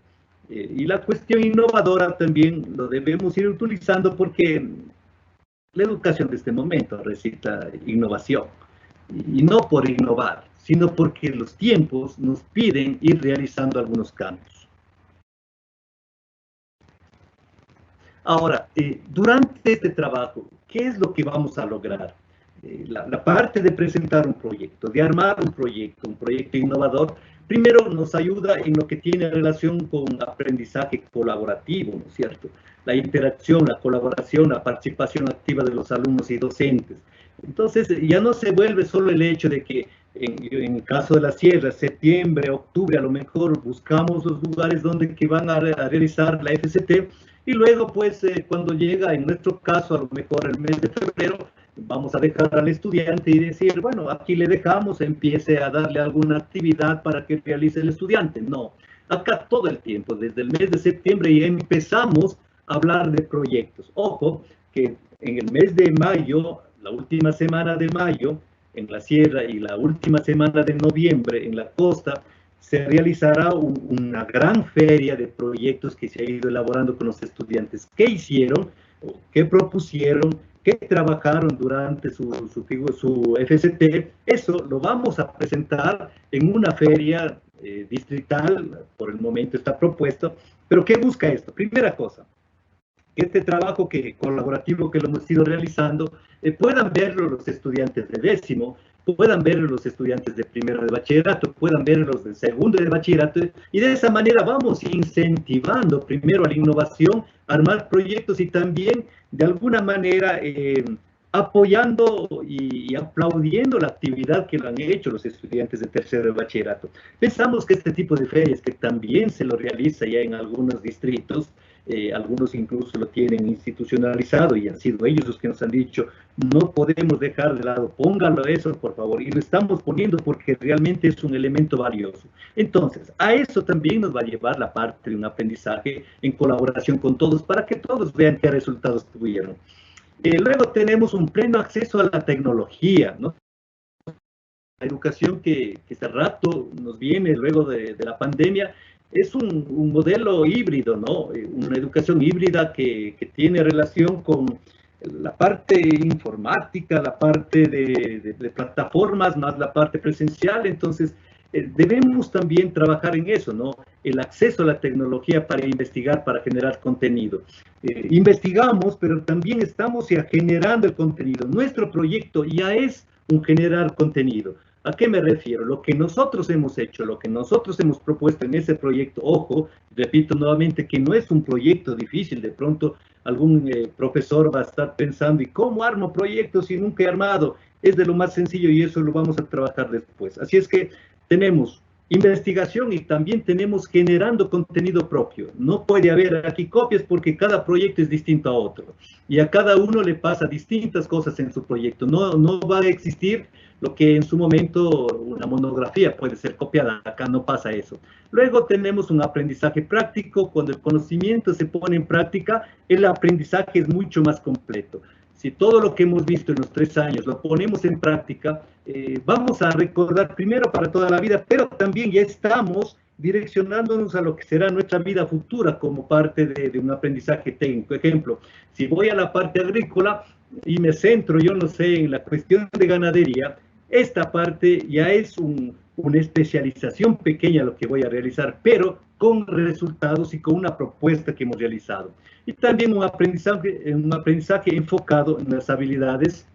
Y la cuestión innovadora también lo debemos ir utilizando porque la educación de este momento necesita innovación. Y no por innovar, sino porque los tiempos nos piden ir realizando algunos cambios. Ahora, durante este trabajo, ¿qué es lo que vamos a lograr? La parte de presentar un proyecto, de armar un proyecto innovador, primero nos ayuda en lo que tiene relación con aprendizaje colaborativo, ¿no es cierto? La interacción, la colaboración, la participación activa de los alumnos y docentes. Entonces, ya no se vuelve solo el hecho de que en el caso de la sierra, septiembre, octubre, a lo mejor buscamos los lugares donde que van a realizar la FCT y luego, pues, cuando llega, en nuestro caso, a lo mejor el mes de febrero, vamos a dejar al estudiante y decir, bueno, aquí le dejamos, empiece a darle alguna actividad para que realice el estudiante. No, acá todo el tiempo, desde el mes de septiembre ya empezamos a hablar de proyectos. Ojo, que en el mes de mayo, la última semana de mayo, en la sierra y la última semana de noviembre en la costa, se realizará una gran feria de proyectos que se ha ido elaborando con los estudiantes. ¿Qué hicieron? ¿Qué propusieron? ¿Qué trabajaron durante su FCT? Eso lo vamos a presentar en una feria distrital, por el momento está propuesto. ¿Pero qué busca esto? Primera cosa, que este trabajo colaborativo que lo hemos ido realizando, puedan verlo los estudiantes de décimo, puedan verlo los estudiantes de primero de bachillerato, puedan verlo los de segundo de bachillerato, y de esa manera vamos incentivando primero a la innovación, armar proyectos y también de alguna manera apoyando y aplaudiendo la actividad que lo han hecho los estudiantes de tercero de bachillerato. Pensamos que este tipo de ferias, que también se lo realiza ya en algunos distritos, algunos incluso lo tienen institucionalizado y han sido ellos los que nos han dicho, no podemos dejar de lado, póngalo eso por favor, y lo estamos poniendo porque realmente es un elemento valioso. Entonces, a eso también nos va a llevar la parte de un aprendizaje en colaboración con todos, para que todos vean qué resultados tuvieron. Luego tenemos un pleno acceso a la tecnología, ¿no? La educación que hace rato nos viene luego de la pandemia es un modelo híbrido, ¿no? Una educación híbrida que tiene relación con la parte informática, la parte de plataformas, más la parte presencial. Entonces, debemos también trabajar en eso, ¿no? El acceso a la tecnología para investigar, para generar contenido. Investigamos, pero también estamos ya generando el contenido. Nuestro proyecto ya es un generar contenido. ¿A qué me refiero? Lo que nosotros hemos hecho, lo que nosotros hemos propuesto en ese proyecto, ojo, repito nuevamente que no es un proyecto difícil. De pronto algún profesor va a estar pensando, ¿y cómo armo proyectos si nunca he armado? Es de lo más sencillo y eso lo vamos a trabajar después. Así es que tenemos investigación y también tenemos generando contenido propio. No puede haber aquí copias porque cada proyecto es distinto a otro. Y a cada uno le pasa distintas cosas en su proyecto. No va a existir lo que en su momento una monografía puede ser copiada. Acá no pasa eso. Luego tenemos un aprendizaje práctico. Cuando el conocimiento se pone en práctica, el aprendizaje es mucho más completo. Si todo lo que hemos visto en los 3 años lo ponemos en práctica, vamos a recordar primero para toda la vida, pero también ya estamos direccionándonos a lo que será nuestra vida futura como parte de un aprendizaje técnico. Ejemplo, si voy a la parte agrícola y me centro, yo no sé, en la cuestión de ganadería, esta parte ya es una especialización pequeña lo que voy a realizar, pero con resultados y con una propuesta que hemos realizado. Y también un aprendizaje enfocado en las habilidades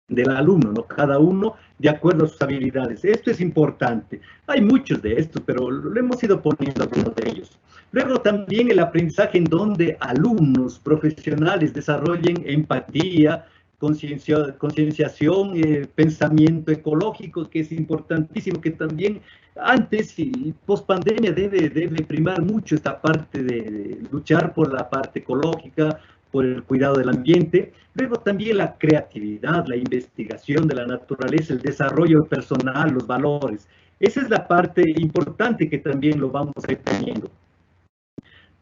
del alumno, ¿no? Cada uno de acuerdo a sus habilidades. Esto es importante. Hay muchos de estos, pero lo hemos ido poniendo algunos de ellos. Luego también el aprendizaje en donde alumnos profesionales desarrollen empatía, concienciación, pensamiento ecológico, que es importantísimo, que también antes y post pandemia debe primar mucho esta parte de luchar por la parte ecológica, por el cuidado del ambiente. Luego también la creatividad, la investigación de la naturaleza, el desarrollo personal, los valores. Esa es la parte importante que también lo vamos a ir teniendo.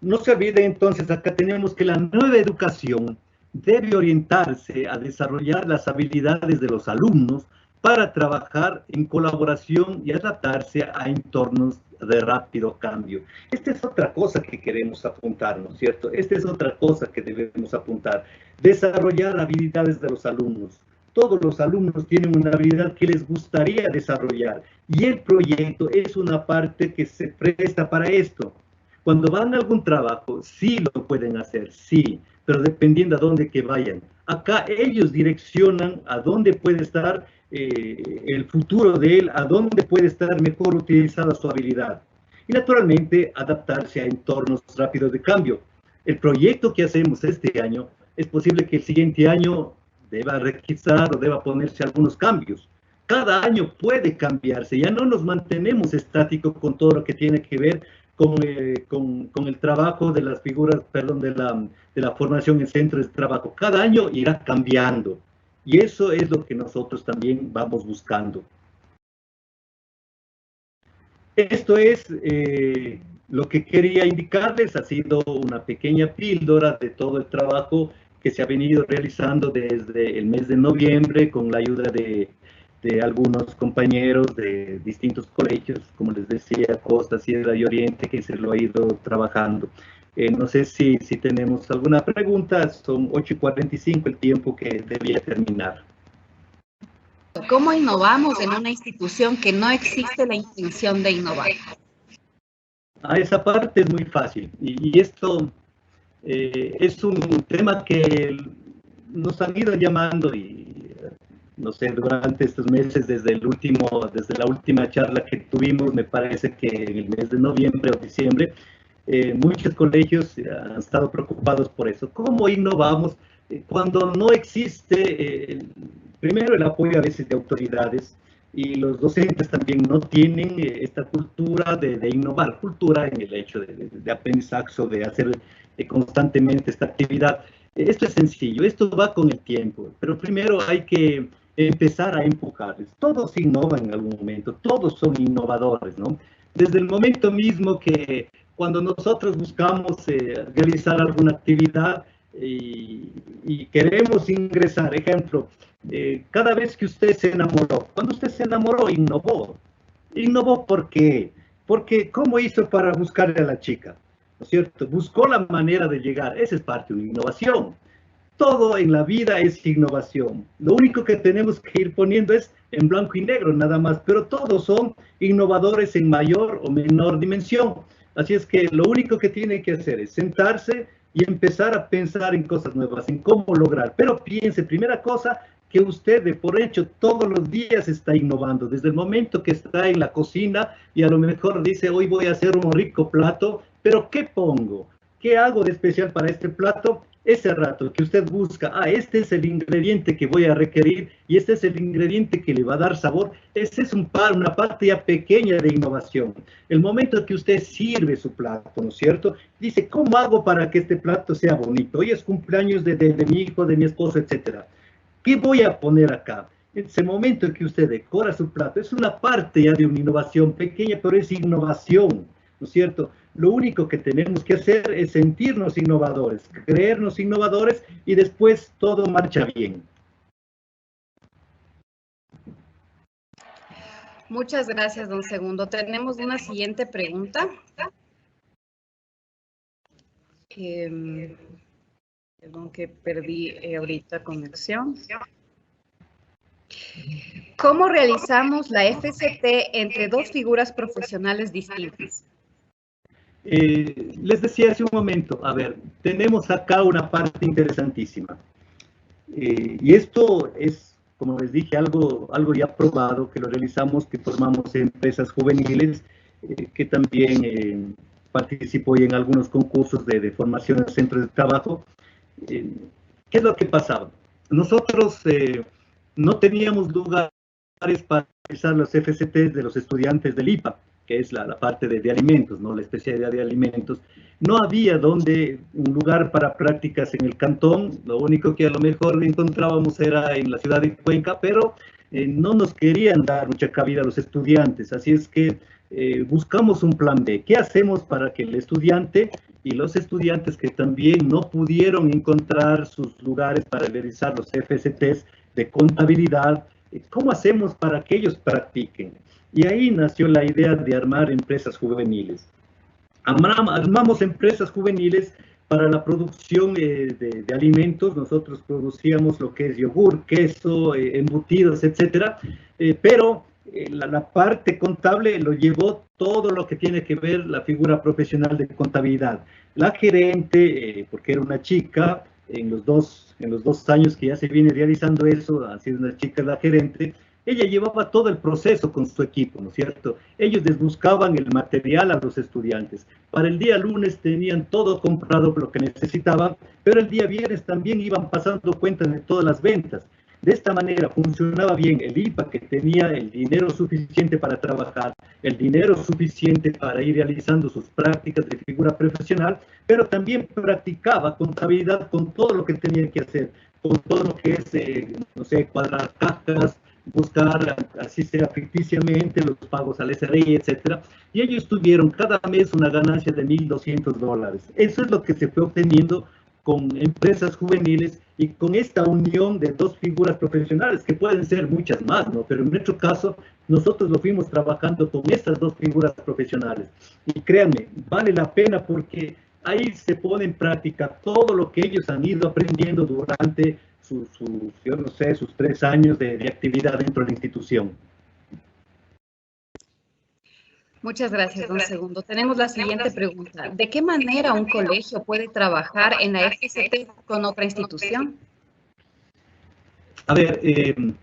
No se olvide entonces, acá tenemos que la nueva educación debe orientarse a desarrollar las habilidades de los alumnos para trabajar en colaboración y adaptarse a entornos de rápido cambio. Esta es otra cosa que queremos apuntar, ¿no es cierto? Esta es otra cosa que debemos apuntar. Desarrollar habilidades de los alumnos. Todos los alumnos tienen una habilidad que les gustaría desarrollar y el proyecto es una parte que se presta para esto. Cuando van a algún trabajo, sí lo pueden hacer, sí, pero dependiendo a dónde que vayan. Acá ellos direccionan a dónde puede estar el futuro de él, a dónde puede estar mejor utilizada su habilidad. Y naturalmente adaptarse a entornos rápidos de cambio. El proyecto que hacemos este año, es posible que el siguiente año deba requisar o deba ponerse algunos cambios. Cada año puede cambiarse, ya no nos mantenemos estáticos con todo lo que tiene que ver con el trabajo de las figuras, perdón, de la formación en centros de trabajo. Cada año irá cambiando. Y eso es lo que nosotros también vamos buscando. Esto es lo que quería indicarles. Ha sido una pequeña píldora de todo el trabajo que se ha venido realizando desde el mes de noviembre con la ayuda de algunos compañeros de distintos colegios, como les decía, Costa, Sierra y Oriente, que se lo ha ido trabajando. No sé si tenemos alguna pregunta. Son 8:45 el tiempo que debía terminar. ¿Cómo innovamos en una institución que no existe la intención de innovar? Esa parte es muy fácil. Y esto es un tema que nos han ido llamando y no sé, durante estos meses, desde la última charla que tuvimos, me parece que en el mes de noviembre o diciembre, muchos colegios han estado preocupados por eso. ¿Cómo innovamos? Cuando no existe, primero el apoyo a veces de autoridades, y los docentes también no tienen esta cultura de innovar, cultura en el hecho de aprendizaje o de hacer constantemente esta actividad. Esto es sencillo, esto va con el tiempo, pero primero hay que empezar a empujarles. Todos innovan en algún momento, todos son innovadores, ¿no? Desde el momento mismo que cuando nosotros buscamos realizar alguna actividad y queremos ingresar, ejemplo, cada vez que usted se enamoró, cuando usted se enamoró, innovó. ¿Innovó por qué? Porque ¿cómo hizo para buscarle a la chica? ¿No es cierto? Buscó la manera de llegar. Esa es parte de una innovación. Todo en la vida es innovación. Lo único que tenemos que ir poniendo es en blanco y negro nada más, pero todos son innovadores en mayor o menor dimensión. Así es que lo único que tiene que hacer es sentarse y empezar a pensar en cosas nuevas, en cómo lograr. Pero piense, primera cosa, que usted de por hecho todos los días está innovando, desde el momento que está en la cocina y a lo mejor dice, hoy voy a hacer un rico plato, pero ¿qué pongo? ¿Qué hago de especial para este plato? Ese rato que usted busca, este es el ingrediente que voy a requerir y este es el ingrediente que le va a dar sabor, ese es una parte ya pequeña de innovación. El momento que usted sirve su plato, ¿no es cierto? Dice, ¿cómo hago para que este plato sea bonito? Hoy es cumpleaños de mi hijo, de mi esposo, etcétera. ¿Qué voy a poner acá? En ese momento en que usted decora su plato, es una parte ya de una innovación pequeña, pero es innovación, ¿no es cierto? Lo único que tenemos que hacer es sentirnos innovadores, creernos innovadores y después todo marcha bien. Muchas gracias, don Segundo. Tenemos una siguiente pregunta. Perdón que perdí ahorita conexión. ¿Cómo realizamos la FCT entre dos figuras profesionales distintas? Les decía hace un momento, a ver, tenemos acá una parte interesantísima. Y esto es, como les dije, algo ya probado, que lo realizamos, que formamos empresas juveniles, que también participó en algunos concursos de formación en centros de trabajo. ¿Qué es lo que pasaba? Nosotros no teníamos lugares para realizar los FCTs de los estudiantes del IPA, que es la parte de alimentos, ¿no? La especialidad de alimentos. No había un lugar para prácticas en el cantón, lo único que a lo mejor encontrábamos era en la ciudad de Cuenca, pero no nos querían dar mucha cabida a los estudiantes, así es que buscamos un plan B. ¿Qué hacemos para que el estudiante y los estudiantes que también no pudieron encontrar sus lugares para realizar los FCTs de contabilidad, cómo hacemos para que ellos practiquen? Y ahí nació la idea de armar empresas juveniles. Armamos empresas juveniles para la producción de alimentos. Nosotros producíamos lo que es yogur, queso, embutidos, etcétera, pero la parte contable lo llevó todo lo que tiene que ver la figura profesional de contabilidad. La gerente, porque era una chica, en los dos años que ya se viene realizando eso, ha sido una chica la gerente, ella llevaba todo el proceso con su equipo, ¿no es cierto? Ellos les buscaban el material a los estudiantes. Para el día lunes tenían todo comprado lo que necesitaban, pero el día viernes también iban pasando cuentas de todas las ventas. De esta manera funcionaba bien el IPA, que tenía el dinero suficiente para trabajar, el dinero suficiente para ir realizando sus prácticas de figura profesional, pero también practicaba contabilidad con todo lo que tenía que hacer, con todo lo que es, no sé, cuadrar cajas, buscar, así sea ficticiamente, los pagos al SRI, etcétera, y ellos tuvieron cada mes una ganancia de $1,200. Eso es lo que se fue obteniendo con empresas juveniles y con esta unión de dos figuras profesionales, que pueden ser muchas más, ¿no? Pero en nuestro caso, nosotros lo fuimos trabajando con estas dos figuras profesionales. Y créanme, vale la pena porque ahí se pone en práctica todo lo que ellos han ido aprendiendo durante yo no sé, sus 3 años de actividad dentro de la institución. Muchas gracias, don Segundo. Tenemos la siguiente pregunta. ¿De qué manera un colegio puede trabajar en la FCT con otra institución? A ver,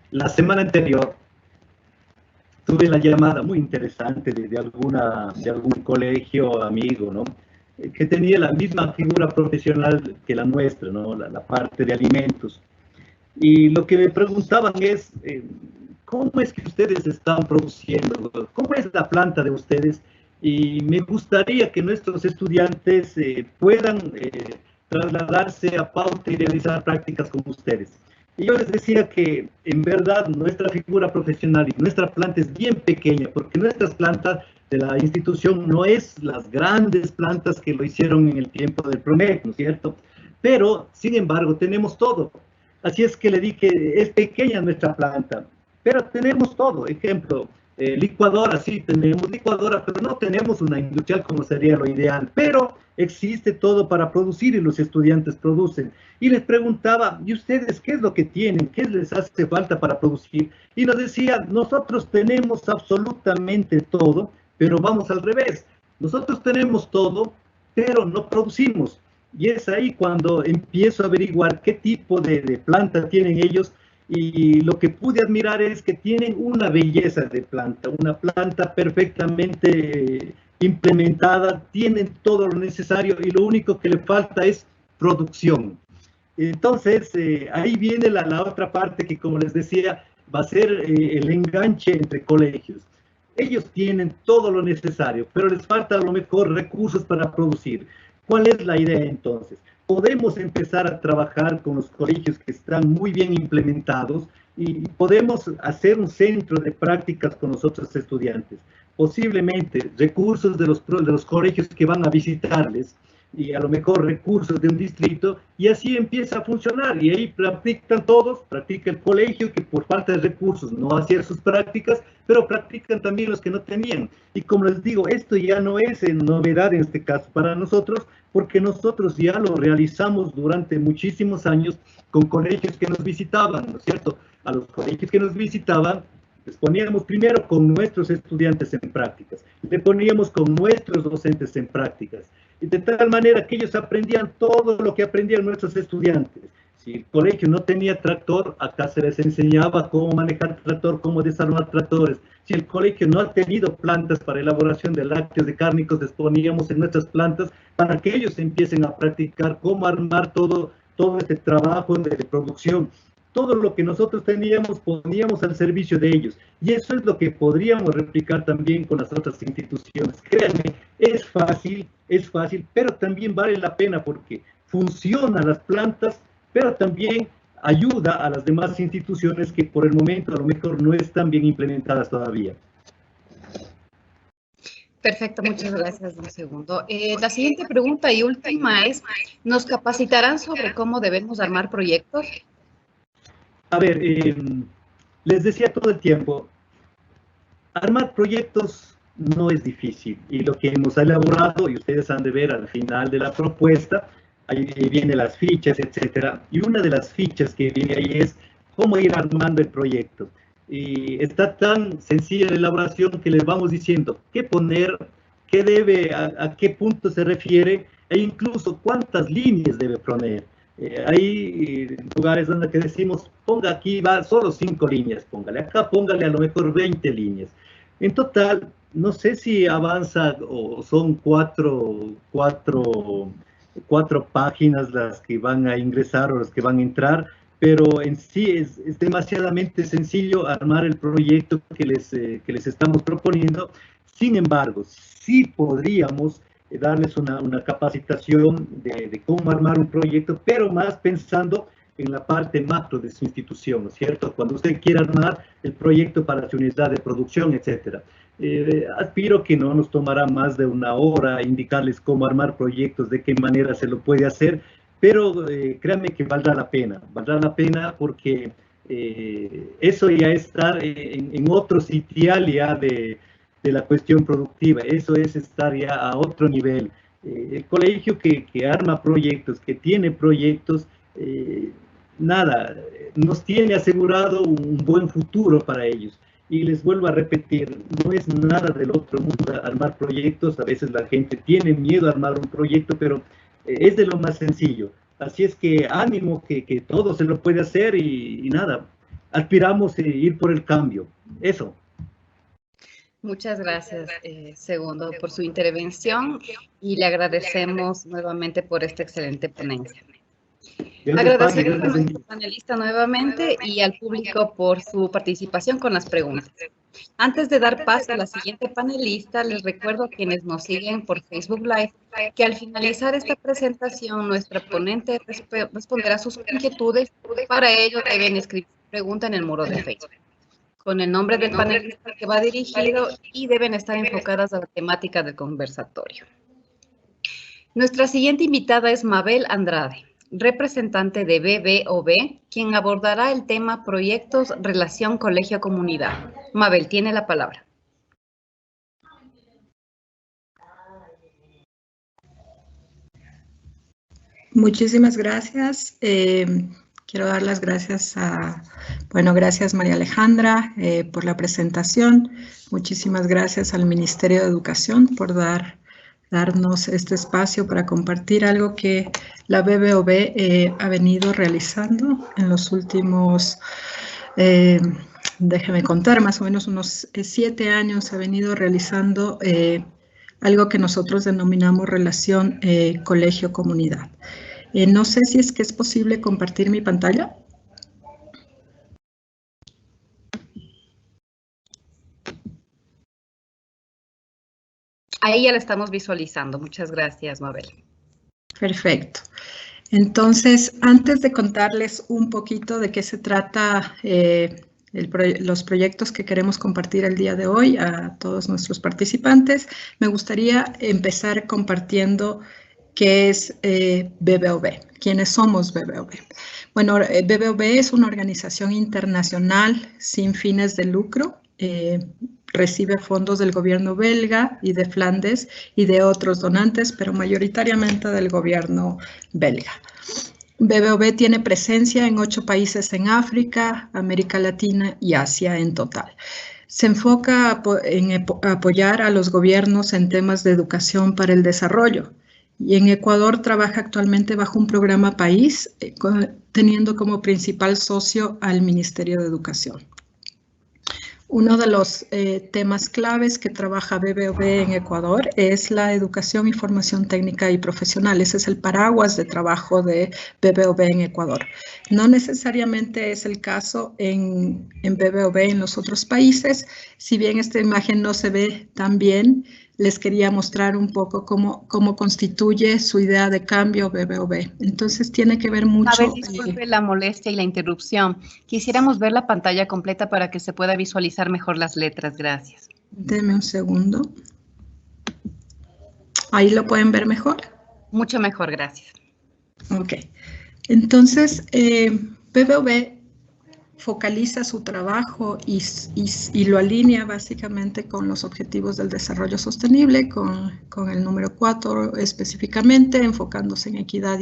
la semana anterior tuve la llamada muy interesante de algún colegio amigo, ¿no? que tenía la misma figura profesional que la nuestra, ¿no? La parte de alimentos. Y lo que me preguntaban es, ¿cómo es que ustedes están produciendo? ¿Cómo es la planta de ustedes? Y me gustaría que nuestros estudiantes puedan trasladarse a Pauta y realizar prácticas con ustedes. Y yo les decía que en verdad nuestra figura profesional y nuestra planta es bien pequeña, porque nuestras plantas de la institución no es las grandes plantas que lo hicieron en el tiempo del PROMEC, ¿no es cierto? Pero, sin embargo, tenemos todo. Así es que le di que es pequeña nuestra planta, pero tenemos todo. Ejemplo, licuadora, sí, tenemos licuadora, pero no tenemos una industrial como sería lo ideal. Pero existe todo para producir y los estudiantes producen. Y les preguntaba, ¿y ustedes qué es lo que tienen? ¿Qué les hace falta para producir? Y nos decía, nosotros tenemos absolutamente todo, pero vamos al revés. Nosotros tenemos todo, pero no producimos. Y es ahí cuando empiezo a averiguar qué tipo de planta tienen ellos, y lo que pude admirar es que tienen una belleza de planta, una planta perfectamente implementada, tienen todo lo necesario y lo único que le falta es producción. Entonces, ahí viene la otra parte que, como les decía, va a ser el enganche entre colegios. Ellos tienen todo lo necesario, pero les falta a lo mejor recursos para producir. ¿Cuál es la idea entonces? Podemos empezar a trabajar con los colegios que están muy bien implementados y podemos hacer un centro de prácticas con los otros estudiantes. Posiblemente recursos de los colegios que van a visitarles y a lo mejor recursos de un distrito, y así empieza a funcionar. Y ahí practican todos, practica el colegio que por falta de recursos no hacía sus prácticas, pero practican también los que no tenían. Y como les digo, esto ya no es novedad en este caso para nosotros, porque nosotros ya lo realizamos durante muchísimos años con colegios que nos visitaban, ¿no es cierto? A los colegios que nos visitaban, les poníamos primero con nuestros estudiantes en prácticas, le poníamos con nuestros docentes en prácticas, y de tal manera que ellos aprendían todo lo que aprendían nuestros estudiantes. Si el colegio no tenía tractor, acá se les enseñaba cómo manejar tractor, cómo desarmar tractores. Si el colegio no ha tenido plantas para elaboración de lácteos, de cárnicos, les poníamos en nuestras plantas para que ellos empiecen a practicar cómo armar todo este trabajo de producción. Todo lo que nosotros teníamos, poníamos al servicio de ellos. Y eso es lo que podríamos replicar también con las otras instituciones. Créanme, es fácil, pero también vale la pena porque funcionan las plantas, pero también ayuda a las demás instituciones que por el momento a lo mejor no están bien implementadas todavía. Perfecto, muchas gracias, don Segundo. La siguiente pregunta y última es, ¿nos capacitarán sobre cómo debemos armar proyectos? A ver, les decía todo el tiempo, armar proyectos no es difícil, y lo que hemos elaborado, y ustedes han de ver al final de la propuesta, ahí vienen las fichas, etcétera, y una de las fichas que viene ahí es cómo ir armando el proyecto. Y está tan sencilla la elaboración que les vamos diciendo qué poner, qué debe, a qué punto se refiere, e incluso cuántas líneas debe poner. Hay lugares donde que decimos, ponga aquí, va solo 5 líneas, póngale acá, póngale a lo mejor 20 líneas. En total, no sé si avanza o son cuatro páginas las que van a ingresar o las que van a entrar, pero en sí es demasiadamente sencillo armar el proyecto que les estamos proponiendo. Sin embargo, sí podríamos darles una capacitación de cómo armar un proyecto, pero más pensando en la parte macro de su institución, ¿no es cierto? Cuando usted quiera armar el proyecto para su unidad de producción, etcétera. Aspiro que no nos tomará más de 1 hora indicarles cómo armar proyectos, de qué manera se lo puede hacer, pero créanme que valdrá la pena porque eso ya está en otro sitial ya de la cuestión productiva. Eso es estar ya a otro nivel. El colegio que arma proyectos, que tiene proyectos, nada, nos tiene asegurado un buen futuro para ellos. Y les vuelvo a repetir, no es nada del otro mundo armar proyectos. A veces la gente tiene miedo a armar un proyecto, pero es de lo más sencillo. Así es que ánimo, que todo se lo puede hacer y nada, aspiramos a ir por el cambio. Eso. Muchas gracias, Segundo, por su intervención y le agradecemos nuevamente por esta excelente ponencia. Agradecemos a nuestro panelista nuevamente y al público por su participación con las preguntas. Antes de dar paso a la siguiente panelista, les recuerdo a quienes nos siguen por Facebook Live que al finalizar esta presentación, nuestra ponente responderá sus inquietudes. Para ello deben escribir su pregunta en el muro de Facebook, con el nombre del panelista que va dirigido y deben estar enfocadas a la temática del conversatorio. Nuestra siguiente invitada es Mabel Andrade, representante de BBOB, quien abordará el tema Proyectos, Relación Colegio-Comunidad. Mabel, tiene la palabra. Muchísimas gracias. Quiero dar las gracias gracias María Alejandra por la presentación. Muchísimas gracias al Ministerio de Educación por darnos este espacio para compartir algo que la BBOB ha venido realizando en los últimos, déjeme contar, más o menos unos 7 años ha venido realizando algo que nosotros denominamos relación colegio-comunidad. No sé si es que es posible compartir mi pantalla. Ahí ya la estamos visualizando. Muchas gracias, Mabel. Perfecto. Entonces, antes de contarles un poquito de qué se trata los proyectos que queremos compartir el día de hoy a todos nuestros participantes, me gustaría empezar compartiendo qué es BBOB, quiénes somos BBOB. Bueno, BBOB es una organización internacional sin fines de lucro, recibe fondos del gobierno belga y de Flandes y de otros donantes, pero mayoritariamente del gobierno belga. BBOB tiene presencia en 8 países en África, América Latina y Asia en total. Se enfoca en apoyar a los gobiernos en temas de educación para el desarrollo. Y en Ecuador trabaja actualmente bajo un programa país, teniendo como principal socio al Ministerio de Educación. Uno de los temas claves que trabaja BBOB en Ecuador es la educación y formación técnica y profesional. Ese es el paraguas de trabajo de BBOB en Ecuador. No necesariamente es el caso en BBOB en los otros países. Si bien esta imagen no se ve tan bien, les quería mostrar un poco cómo constituye su idea de cambio BBOB. Entonces tiene que ver mucho... A ver, disculpe la molestia y la interrupción. Quisiéramos ver la pantalla completa para que se pueda visualizar mejor las letras. Gracias. Deme un segundo. ¿Ahí lo pueden ver mejor? Mucho mejor, gracias. Ok. Entonces, BBOB focaliza su trabajo y lo alinea básicamente con los objetivos del desarrollo sostenible, con el número 4 específicamente, enfocándose en equidad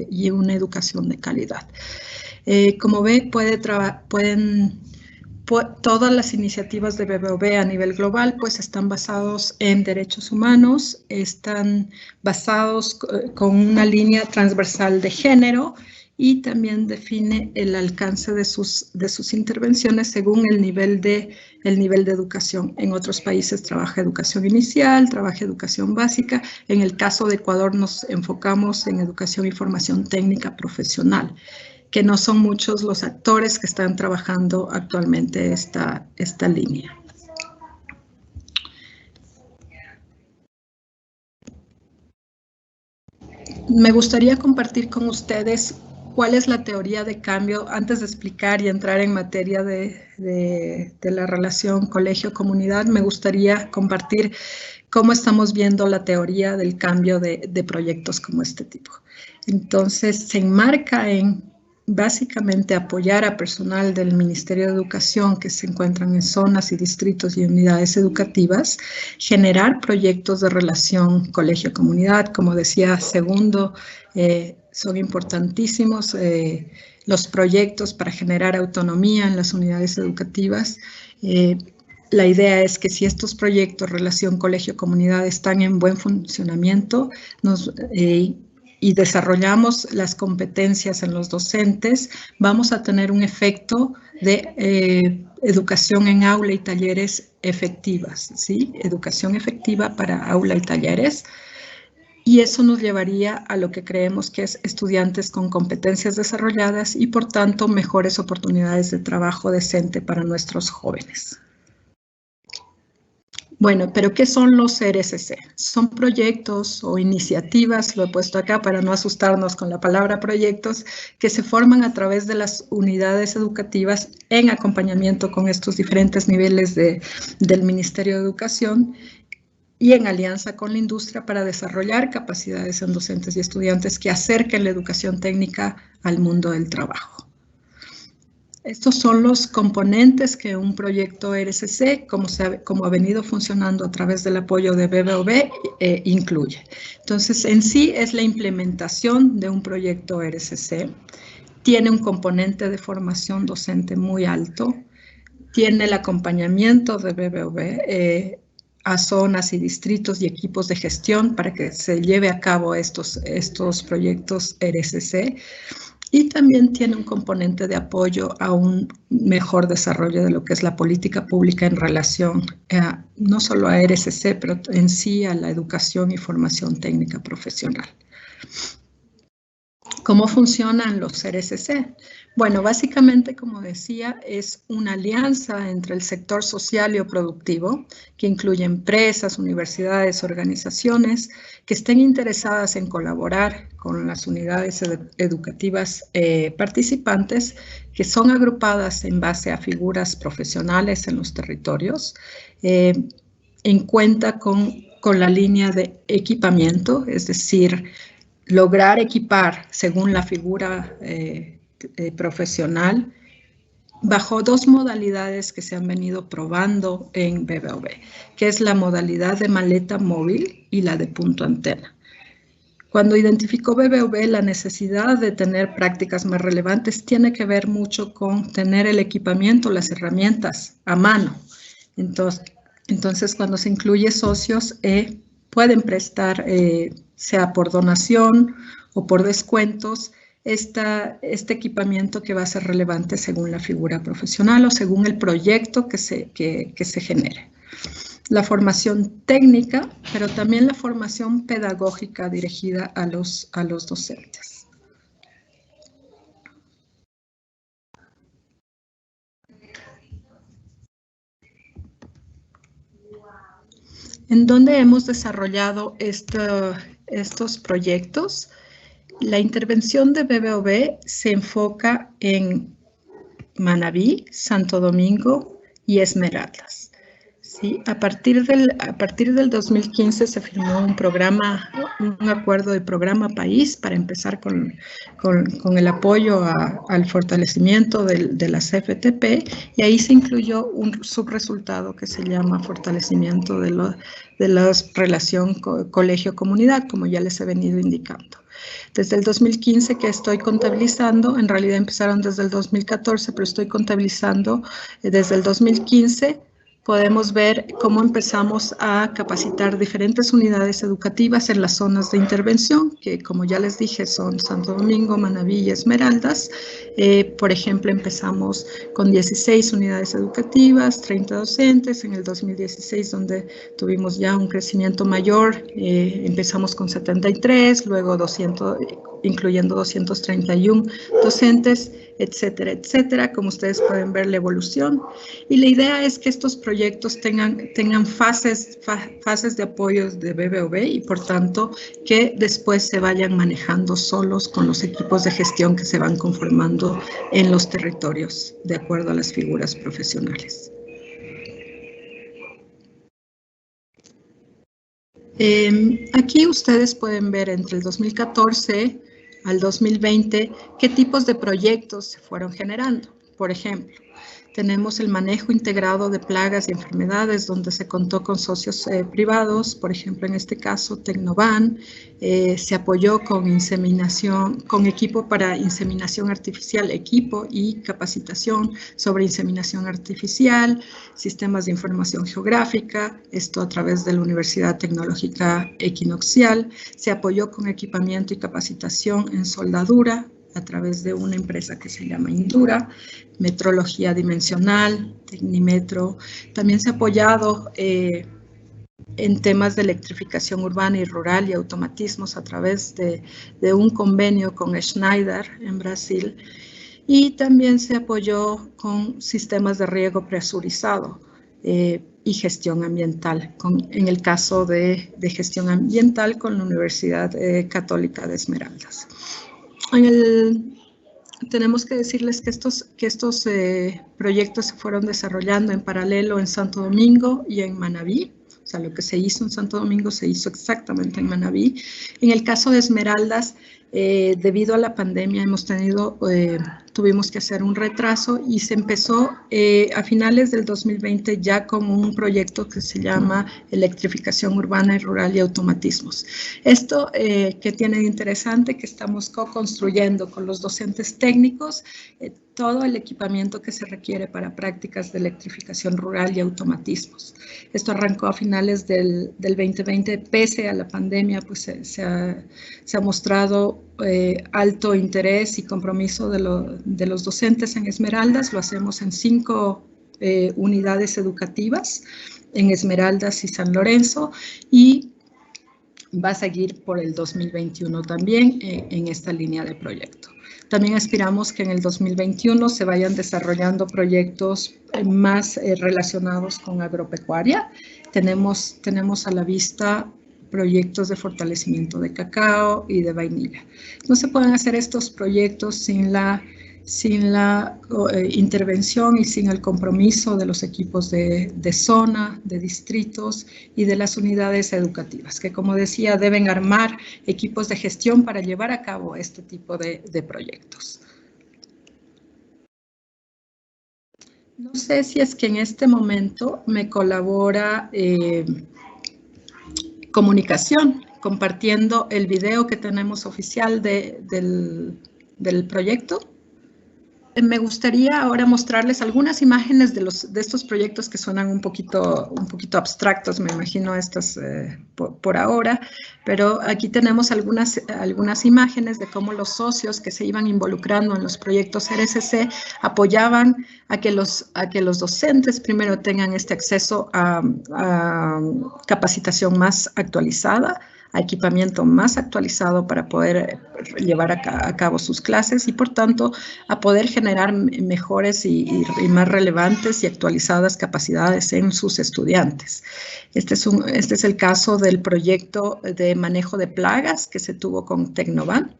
y una educación de calidad. Como ve, todas las iniciativas de BBOB a nivel global pues están basados en derechos humanos, están basados con una línea transversal de género, y también define el alcance de sus intervenciones según el nivel de educación. En otros países trabaja educación inicial, trabaja educación básica. En el caso de Ecuador nos enfocamos en educación y formación técnica profesional, que no son muchos los actores que están trabajando actualmente esta línea. Me gustaría compartir con ustedes cuál es la teoría de cambio antes de explicar y entrar en materia de la relación colegio-comunidad. Me gustaría compartir cómo estamos viendo la teoría del cambio de proyectos como este tipo. Entonces, se enmarca en básicamente apoyar a personal del Ministerio de Educación que se encuentran en zonas y distritos y unidades educativas, generar proyectos de relación colegio-comunidad, como decía Segundo, son importantísimos los proyectos para generar autonomía en las unidades educativas. La idea es que si estos proyectos relación colegio-comunidad están en buen funcionamiento y desarrollamos las competencias en los docentes, vamos a tener un efecto de educación en aula y talleres efectivas, ¿sí? Educación efectiva para aula y talleres. Y eso nos llevaría a lo que creemos que es estudiantes con competencias desarrolladas y, por tanto, mejores oportunidades de trabajo decente para nuestros jóvenes. Bueno, pero ¿qué son los RSC? Son proyectos o iniciativas, lo he puesto acá para no asustarnos con la palabra proyectos, que se forman a través de las unidades educativas en acompañamiento con estos diferentes niveles del Ministerio de Educación y en alianza con la industria para desarrollar capacidades en docentes y estudiantes que acerquen la educación técnica al mundo del trabajo. Estos son los componentes que un proyecto RSC, como ha venido funcionando a través del apoyo de BBOB, incluye. Entonces, en sí es la implementación de un proyecto RSC. Tiene un componente de formación docente muy alto. Tiene el acompañamiento de BBOB a zonas y distritos y equipos de gestión para que se lleve a cabo estos proyectos RSC. Y también tiene un componente de apoyo a un mejor desarrollo de lo que es la política pública en relación no solo a RSC, pero en sí a la educación y formación técnica profesional. ¿Cómo funcionan los RSC? Bueno, básicamente, como decía, es una alianza entre el sector social y productivo, que incluye empresas, universidades, organizaciones que estén interesadas en colaborar con las unidades educativas participantes, que son agrupadas en base a figuras profesionales en los territorios, en cuenta con la línea de equipamiento, es decir, lograr equipar según la figura profesional bajo dos modalidades que se han venido probando en BBOB, que es la modalidad de maleta móvil y la de punto antena. Cuando identificó BBOB la necesidad de tener prácticas más relevantes, tiene que ver mucho con tener el equipamiento, las herramientas a mano. Entonces cuando se incluye socios, pueden prestar, sea por donación o por descuentos, este equipamiento que va a ser relevante según la figura profesional o según el proyecto que se genere. La formación técnica, pero también la formación pedagógica dirigida a los docentes. ¿En dónde hemos desarrollado estos proyectos? La intervención de BBOB se enfoca en Manabí, Santo Domingo y Esmeraldas. ¿Sí? A partir del 2015 se firmó un acuerdo de programa país para empezar con el apoyo al fortalecimiento de las FTP, y ahí se incluyó un subresultado que se llama fortalecimiento de la relación colegio-comunidad, como ya les he venido indicando. Desde el 2015 que estoy contabilizando, en realidad empezaron desde el 2014, pero estoy contabilizando desde el 2015, podemos ver cómo empezamos a capacitar diferentes unidades educativas en las zonas de intervención, que como ya les dije son Santo Domingo, Manabí y Esmeraldas. Por ejemplo, empezamos con 16 unidades educativas, 30 docentes. En el 2016, donde tuvimos ya un crecimiento mayor, empezamos con 73, luego 200, incluyendo 231 docentes, etcétera, etcétera. Como ustedes pueden ver la evolución. Y la idea es que estos proyectos tengan fases de apoyo de BBOB y, por tanto, que después se vayan manejando solos con los equipos de gestión que se van conformando en los territorios, de acuerdo a las figuras profesionales. Aquí ustedes pueden ver entre el 2014 al 2020 qué tipos de proyectos se fueron generando. Por ejemplo, tenemos el manejo integrado de plagas y enfermedades, donde se contó con socios privados. Por ejemplo, en este caso, Tecnovan. Se apoyó con inseminación, con equipo para inseminación artificial, equipo y capacitación sobre inseminación artificial, sistemas de información geográfica, esto a través de la Universidad Tecnológica Equinoccial. Se apoyó con equipamiento y capacitación en soldadura, a través de una empresa que se llama Indura, metrología dimensional, Tecnimetro. También se ha apoyado en temas de electrificación urbana y rural y automatismos a través de un convenio con Schneider en Brasil, y también se apoyó con sistemas de riego presurizado y gestión ambiental, en el caso de gestión ambiental con la Universidad Católica de Esmeraldas. Tenemos que decirles que estos proyectos se fueron desarrollando en paralelo en Santo Domingo y en Manabí. O sea, lo que se hizo en Santo Domingo se hizo exactamente en Manabí. En el caso de Esmeraldas, debido a la pandemia tuvimos que hacer un retraso y se empezó a finales del 2020 ya con un proyecto que se llama Electrificación Urbana y Rural y Automatismos. Esto que tiene de interesante que estamos co-construyendo con los docentes técnicos todo el equipamiento que se requiere para prácticas de electrificación rural y automatismos. Esto arrancó a finales del 2020, pese a la pandemia, pues se ha mostrado alto interés y compromiso de los docentes en Esmeraldas. Lo hacemos en 5 unidades educativas, en Esmeraldas y San Lorenzo, y va a seguir por el 2021 también en esta línea de proyecto. También aspiramos que en el 2021 se vayan desarrollando proyectos más relacionados con agropecuaria. Tenemos a la vista proyectos de fortalecimiento de cacao y de vainilla. No se pueden hacer estos proyectos sin la intervención y sin el compromiso de los equipos de zona, de distritos y de las unidades educativas, que, como decía, deben armar equipos de gestión para llevar a cabo este tipo de proyectos. No sé si es que en este momento me colabora comunicación, compartiendo el video que tenemos oficial del proyecto. Me gustaría ahora mostrarles algunas imágenes de estos proyectos que suenan un poquito abstractos, me imagino estas por ahora, pero aquí tenemos algunas imágenes de cómo los socios que se iban involucrando en los proyectos RSC apoyaban a que los docentes primero tengan este acceso a capacitación más actualizada, a equipamiento más actualizado para poder llevar a cabo sus clases y, por tanto, a poder generar mejores y más relevantes y actualizadas capacidades en sus estudiantes. Este es el caso del proyecto de manejo de plagas que se tuvo con Tecnovan.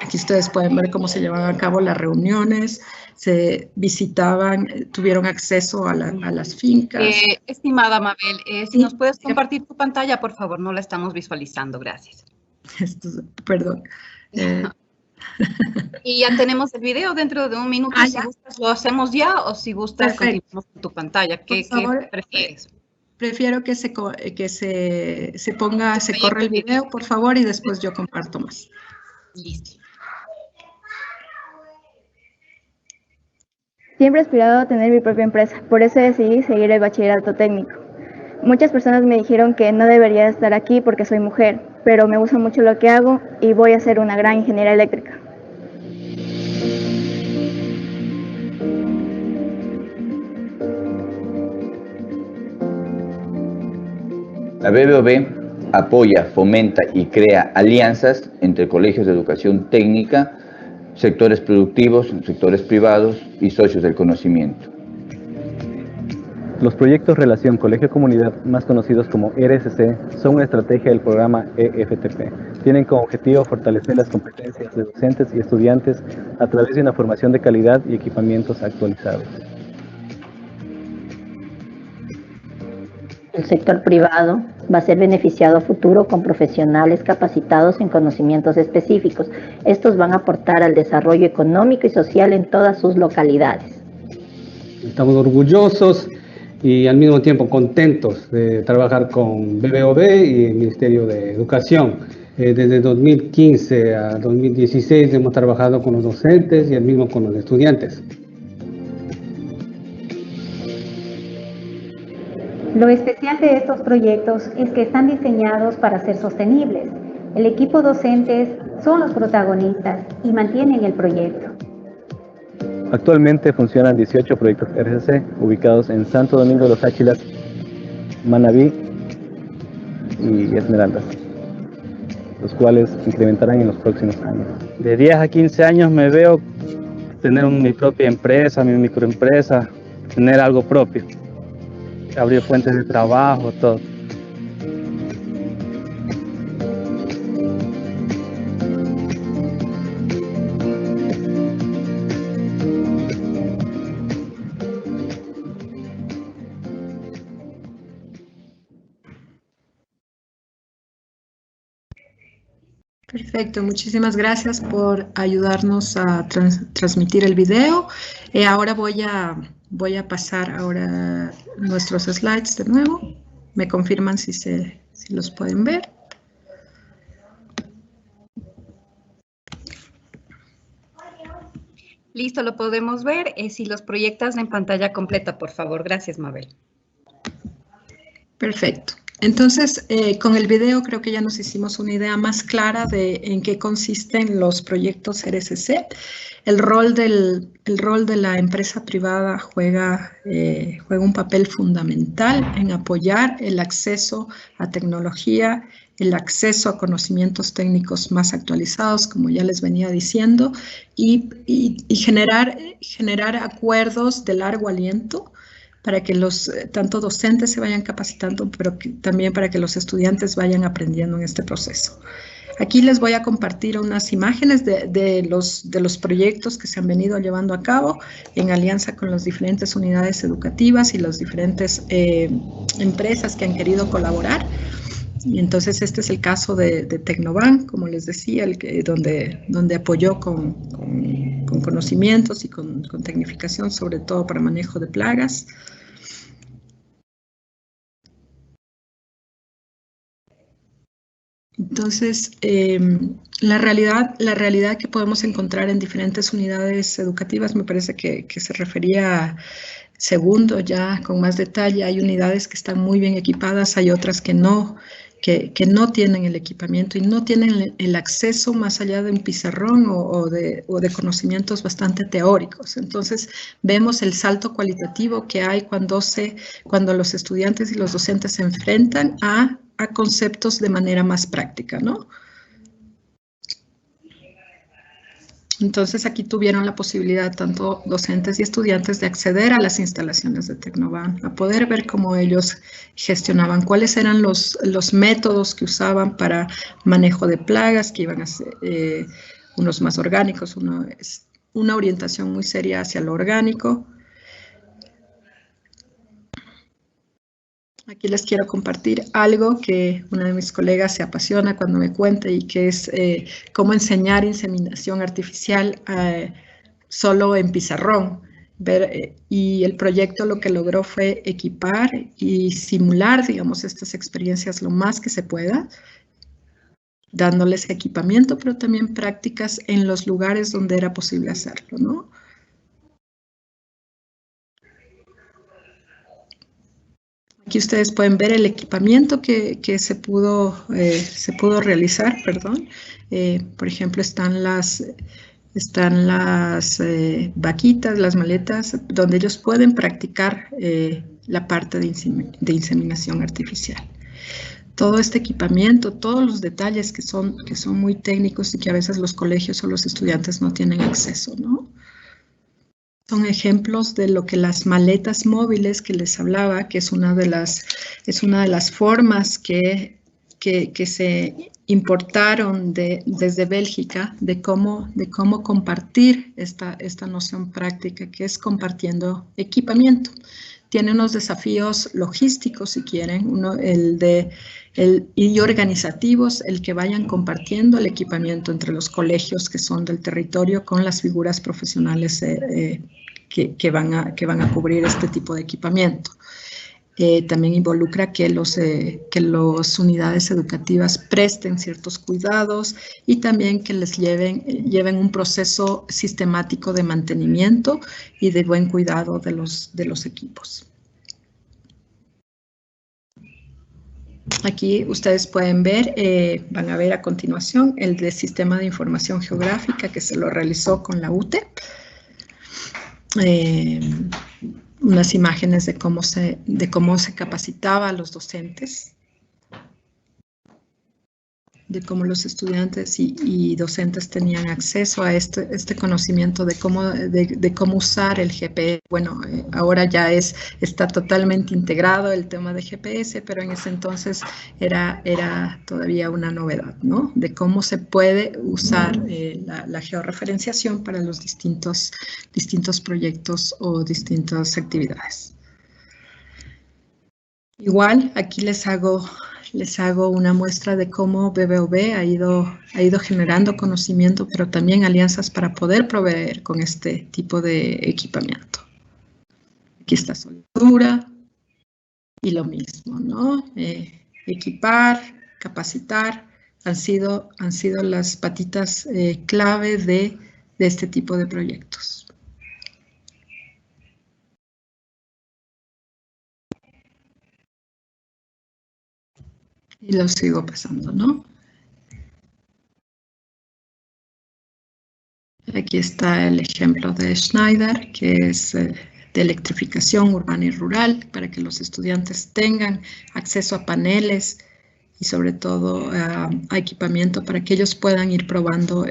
Aquí ustedes pueden ver cómo se llevaban a cabo las reuniones, se visitaban, tuvieron acceso a las fincas. Estimada Mabel, si nos puedes compartir tu pantalla, por favor, no la estamos visualizando, gracias. Perdón. Y ya tenemos el video dentro de un minuto. Si gustas, lo hacemos ya, o si gustas, continuamos con tu pantalla. ¿Qué prefieres? Prefiero que se corra el video, por favor, y después yo comparto más. Listo. Siempre he aspirado a tener mi propia empresa, por eso decidí seguir el bachillerato técnico. Muchas personas me dijeron que no debería estar aquí porque soy mujer, pero me gusta mucho lo que hago y voy a ser una gran ingeniera eléctrica. La BBOB apoya, fomenta y crea alianzas entre colegios de educación técnica, sectores productivos, sectores privados y socios del conocimiento. Los proyectos Relación Colegio-Comunidad, más conocidos como RSC, son una estrategia del programa EFTP. Tienen como objetivo fortalecer las competencias de docentes y estudiantes a través de una formación de calidad y equipamientos actualizados. El sector privado va a ser beneficiado a futuro con profesionales capacitados en conocimientos específicos. Estos van a aportar al desarrollo económico y social en todas sus localidades. Estamos orgullosos y al mismo tiempo contentos de trabajar con BBOB y el Ministerio de Educación. Desde 2015 a 2016 hemos trabajado con los docentes y el mismo con los estudiantes. Lo especial de estos proyectos es que están diseñados para ser sostenibles. El equipo docentes son los protagonistas y mantienen el proyecto? Actualmente funcionan 18 proyectos RCC ubicados en Santo Domingo de los Áchilas, Manabí y Esmeraldas, los cuales se incrementarán en los próximos años. De 10 a 15 años me veo tener mi propia empresa, mi microempresa, tener algo propio, abrir fuentes de trabajo, todo. Perfecto, muchísimas gracias por ayudarnos a transmitir el video. Ahora voy a pasar ahora nuestros slides de nuevo. Me confirman si los pueden ver. Listo, lo podemos ver. Si los proyectas en pantalla completa, por favor. Gracias, Mabel. Perfecto. Entonces, con el video creo que ya nos hicimos una idea más clara de en qué consisten los proyectos RCC. El rol de la empresa privada juega un papel fundamental en apoyar el acceso a tecnología, el acceso a conocimientos técnicos más actualizados, como ya les venía diciendo, y generar acuerdos de largo aliento para que los tanto docentes se vayan capacitando, pero también para que los estudiantes vayan aprendiendo en este proceso. Aquí les voy a compartir unas imágenes de los proyectos que se han venido llevando a cabo en alianza con las diferentes unidades educativas y las diferentes empresas que han querido colaborar. Y entonces este es el caso de Tecnoban, como les decía, donde apoyó con conocimientos y con tecnificación, sobre todo para manejo de plagas. Entonces, la realidad que podemos encontrar en diferentes unidades educativas, me parece que se refería segundo ya con más detalle. Hay unidades que están muy bien equipadas, hay otras que no tienen el equipamiento y no tienen el acceso más allá de un pizarrón o de conocimientos bastante teóricos. Entonces, vemos el salto cualitativo que hay cuando los estudiantes y los docentes se enfrentan a conceptos de manera más práctica, ¿no? Entonces, aquí tuvieron la posibilidad, tanto docentes y estudiantes, de acceder a las instalaciones de Tecnoban, a poder ver cómo ellos gestionaban, cuáles eran los métodos que usaban para manejo de plagas, que iban a ser unos más orgánicos, una orientación muy seria hacia lo orgánico. Aquí les quiero compartir algo que una de mis colegas se apasiona cuando me cuenta, y que es cómo enseñar inseminación artificial solo en pizarrón. Y el proyecto lo que logró fue equipar y simular, digamos, estas experiencias lo más que se pueda, dándoles equipamiento, pero también prácticas en los lugares donde era posible hacerlo, ¿no? Aquí ustedes pueden ver el equipamiento que se pudo realizar, perdón. Por ejemplo, están las vaquitas, las maletas, donde ellos pueden practicar la parte de inseminación artificial. Todo este equipamiento, todos los detalles que son muy técnicos y que a veces los colegios o los estudiantes no tienen acceso, ¿no? Son ejemplos de lo que las maletas móviles que les hablaba, que es una de las formas que se importaron desde Bélgica, de cómo compartir esta noción práctica, que es compartiendo equipamiento. Tiene unos desafíos logísticos, si quieren, y organizativos, el que vayan compartiendo el equipamiento entre los colegios que son del territorio con las figuras profesionales que van a cubrir este tipo de equipamiento. También involucra que las unidades educativas presten ciertos cuidados y también que les lleven un proceso sistemático de mantenimiento y de buen cuidado de los equipos. Aquí ustedes pueden ver, van a ver a continuación el del Sistema de Información Geográfica que se lo realizó con la UTE. Unas imágenes de cómo se capacitaba a los docentes, de cómo los estudiantes y docentes tenían acceso a este conocimiento de cómo usar el GPS. Bueno, ahora ya está totalmente integrado el tema de GPS, pero en ese entonces era todavía una novedad, ¿no? De cómo se puede usar la georreferenciación para los distintos proyectos o distintas actividades. Igual, aquí les hago una muestra de cómo BBOB ha ido generando conocimiento, pero también alianzas para poder proveer con este tipo de equipamiento. Aquí está soldadura y lo mismo, ¿no? Equipar, capacitar, han sido las patitas clave de este tipo de proyectos. Y lo sigo pasando, ¿no? Aquí está el ejemplo de Schneider, que es de electrificación urbana y rural, para que los estudiantes tengan acceso a paneles y sobre todo a equipamiento para que ellos puedan ir probando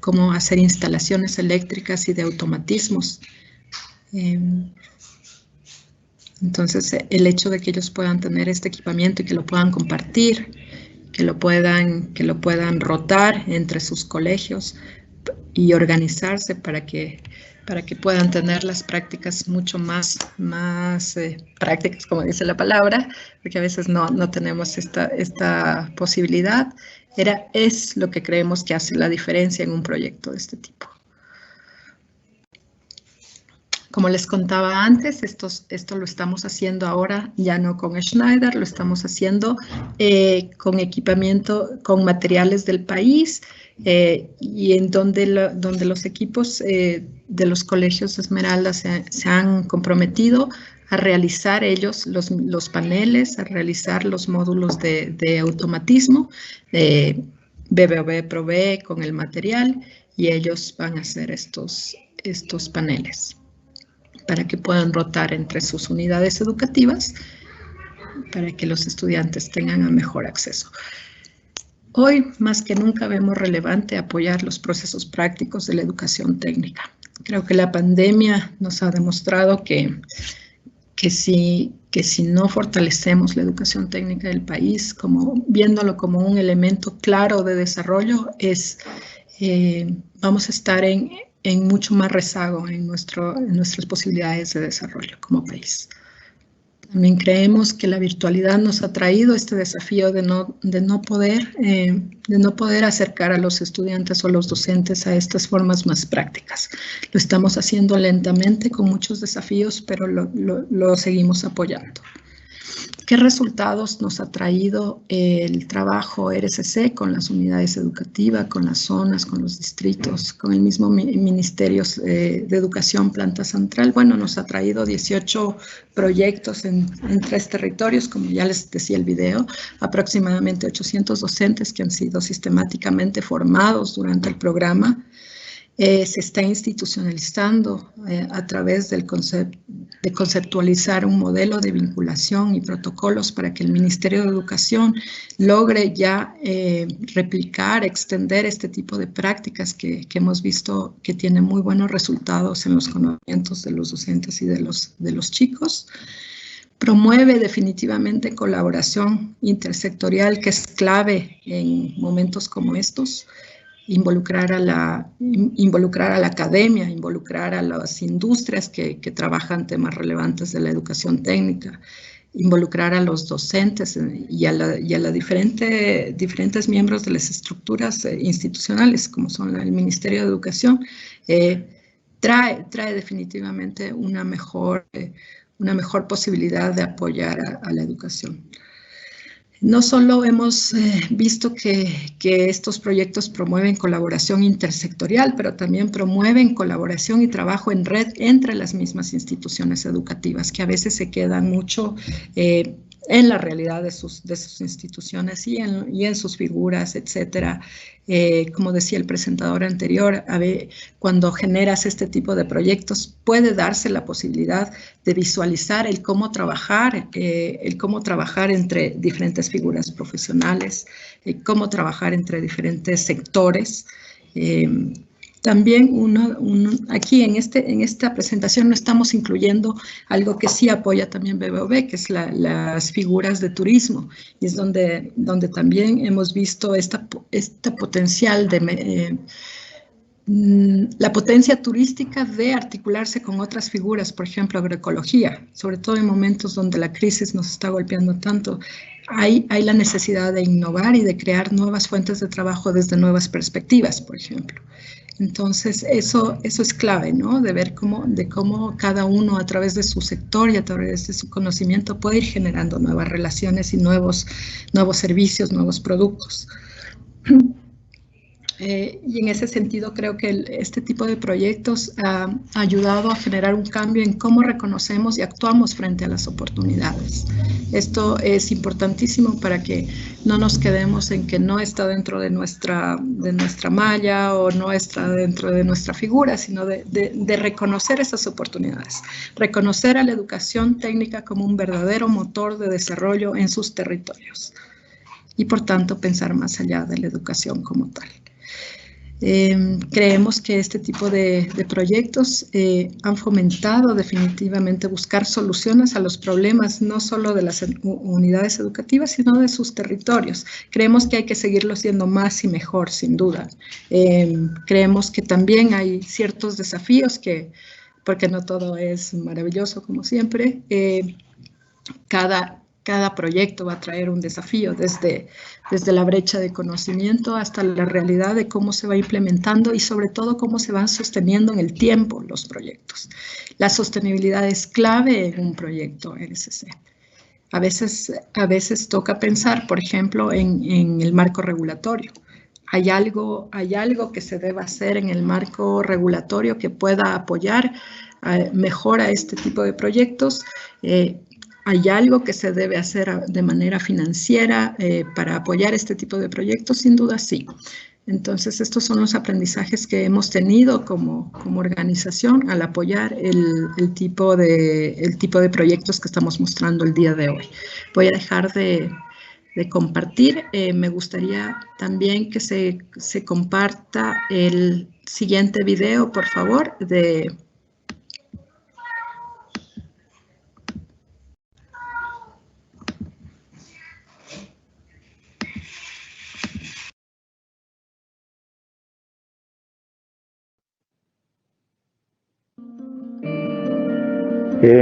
cómo hacer instalaciones eléctricas y de automatismos. Entonces, el hecho de que ellos puedan tener este equipamiento y que lo puedan compartir, que lo puedan rotar entre sus colegios y organizarse para que puedan tener las prácticas mucho más prácticas, como dice la palabra, porque a veces no tenemos esta posibilidad, es lo que creemos que hace la diferencia en un proyecto de este tipo. Como les contaba antes, esto lo estamos haciendo ahora ya no con Schneider, lo estamos haciendo con equipamiento, con materiales del país y en donde los equipos de los colegios Esmeralda se han comprometido a realizar ellos los paneles, a realizar los módulos de automatismo. BBOB provee con el material y ellos van a hacer estos paneles para que puedan rotar entre sus unidades educativas, para que los estudiantes tengan a mejor acceso. Hoy, más que nunca, vemos relevante apoyar los procesos prácticos de la educación técnica. Creo que la pandemia nos ha demostrado que si no fortalecemos la educación técnica del país, viéndolo como un elemento claro de desarrollo, vamos a estar en mucho más rezago en nuestras posibilidades de desarrollo como país. También creemos que la virtualidad nos ha traído este desafío de no poder acercar a los estudiantes o los docentes a estas formas más prácticas. Lo estamos haciendo lentamente con muchos desafíos, pero lo seguimos apoyando. ¿Qué resultados nos ha traído el trabajo RCC con las unidades educativas, con las zonas, con los distritos, con el mismo Ministerio de Educación, Planta Central? Bueno, nos ha traído 18 proyectos en 3 territorios, como ya les decía el video, aproximadamente 800 docentes que han sido sistemáticamente formados durante el programa. Se está institucionalizando a través de conceptualizar un modelo de vinculación y protocolos para que el Ministerio de Educación logre ya replicar, extender este tipo de prácticas que hemos visto que tienen muy buenos resultados en los conocimientos de los docentes y de los chicos. Promueve definitivamente colaboración intersectorial, que es clave en momentos como estos. Involucrar a la academia, involucrar a las industrias que trabajan temas relevantes de la educación técnica, involucrar a los docentes y a los diferentes miembros de las estructuras institucionales, como son el Ministerio de Educación, trae definitivamente una mejor posibilidad de apoyar a la educación. No solo hemos visto que estos proyectos promueven colaboración intersectorial, pero también promueven colaboración y trabajo en red entre las mismas instituciones educativas, que a veces se quedan mucho en la realidad de sus instituciones y en sus figuras, etcétera. Como decía el presentador anterior, cuando generas este tipo de proyectos puede darse la posibilidad de visualizar el cómo trabajar entre diferentes figuras profesionales, cómo trabajar entre diferentes sectores. También aquí en esta presentación no estamos incluyendo algo que sí apoya también BBOB, que es las figuras de turismo, y es donde también hemos visto esta potencial la potencia turística de articularse con otras figuras, por ejemplo, agroecología, sobre todo en momentos donde la crisis nos está golpeando tanto. Hay la necesidad de innovar y de crear nuevas fuentes de trabajo desde nuevas perspectivas, por ejemplo. Entonces, eso es clave, ¿no? De ver cómo cada uno a través de su sector y a través de su conocimiento puede ir generando nuevas relaciones y nuevos servicios, nuevos productos. Y en ese sentido creo que este tipo de proyectos ha ayudado a generar un cambio en cómo reconocemos y actuamos frente a las oportunidades. Esto es importantísimo para que no nos quedemos en que no está dentro de nuestra malla o no está dentro de nuestra figura, sino de reconocer esas oportunidades, reconocer a la educación técnica como un verdadero motor de desarrollo en sus territorios y por tanto pensar más allá de la educación como tal. Creemos que este tipo de proyectos han fomentado definitivamente buscar soluciones a los problemas no solo de las unidades educativas, sino de sus territorios. Creemos que hay que seguirlo haciendo más y mejor, sin duda. Creemos que también hay ciertos desafíos porque no todo es maravilloso como siempre, cada proyecto va a traer un desafío, desde la brecha de conocimiento hasta la realidad de cómo se va implementando y sobre todo cómo se van sosteniendo en el tiempo los proyectos. La sostenibilidad es clave en un proyecto RSC. A veces toca pensar, por ejemplo, en el marco regulatorio. ¿Hay algo que se deba hacer en el marco regulatorio que pueda apoyar mejor a este tipo de proyectos? ¿Hay algo que se debe hacer de manera financiera para apoyar este tipo de proyectos? Sin duda sí. Entonces, estos son los aprendizajes que hemos tenido como organización al apoyar el tipo de proyectos que estamos mostrando el día de hoy. Voy a dejar de compartir. Me gustaría también que se comparta el siguiente video, por favor,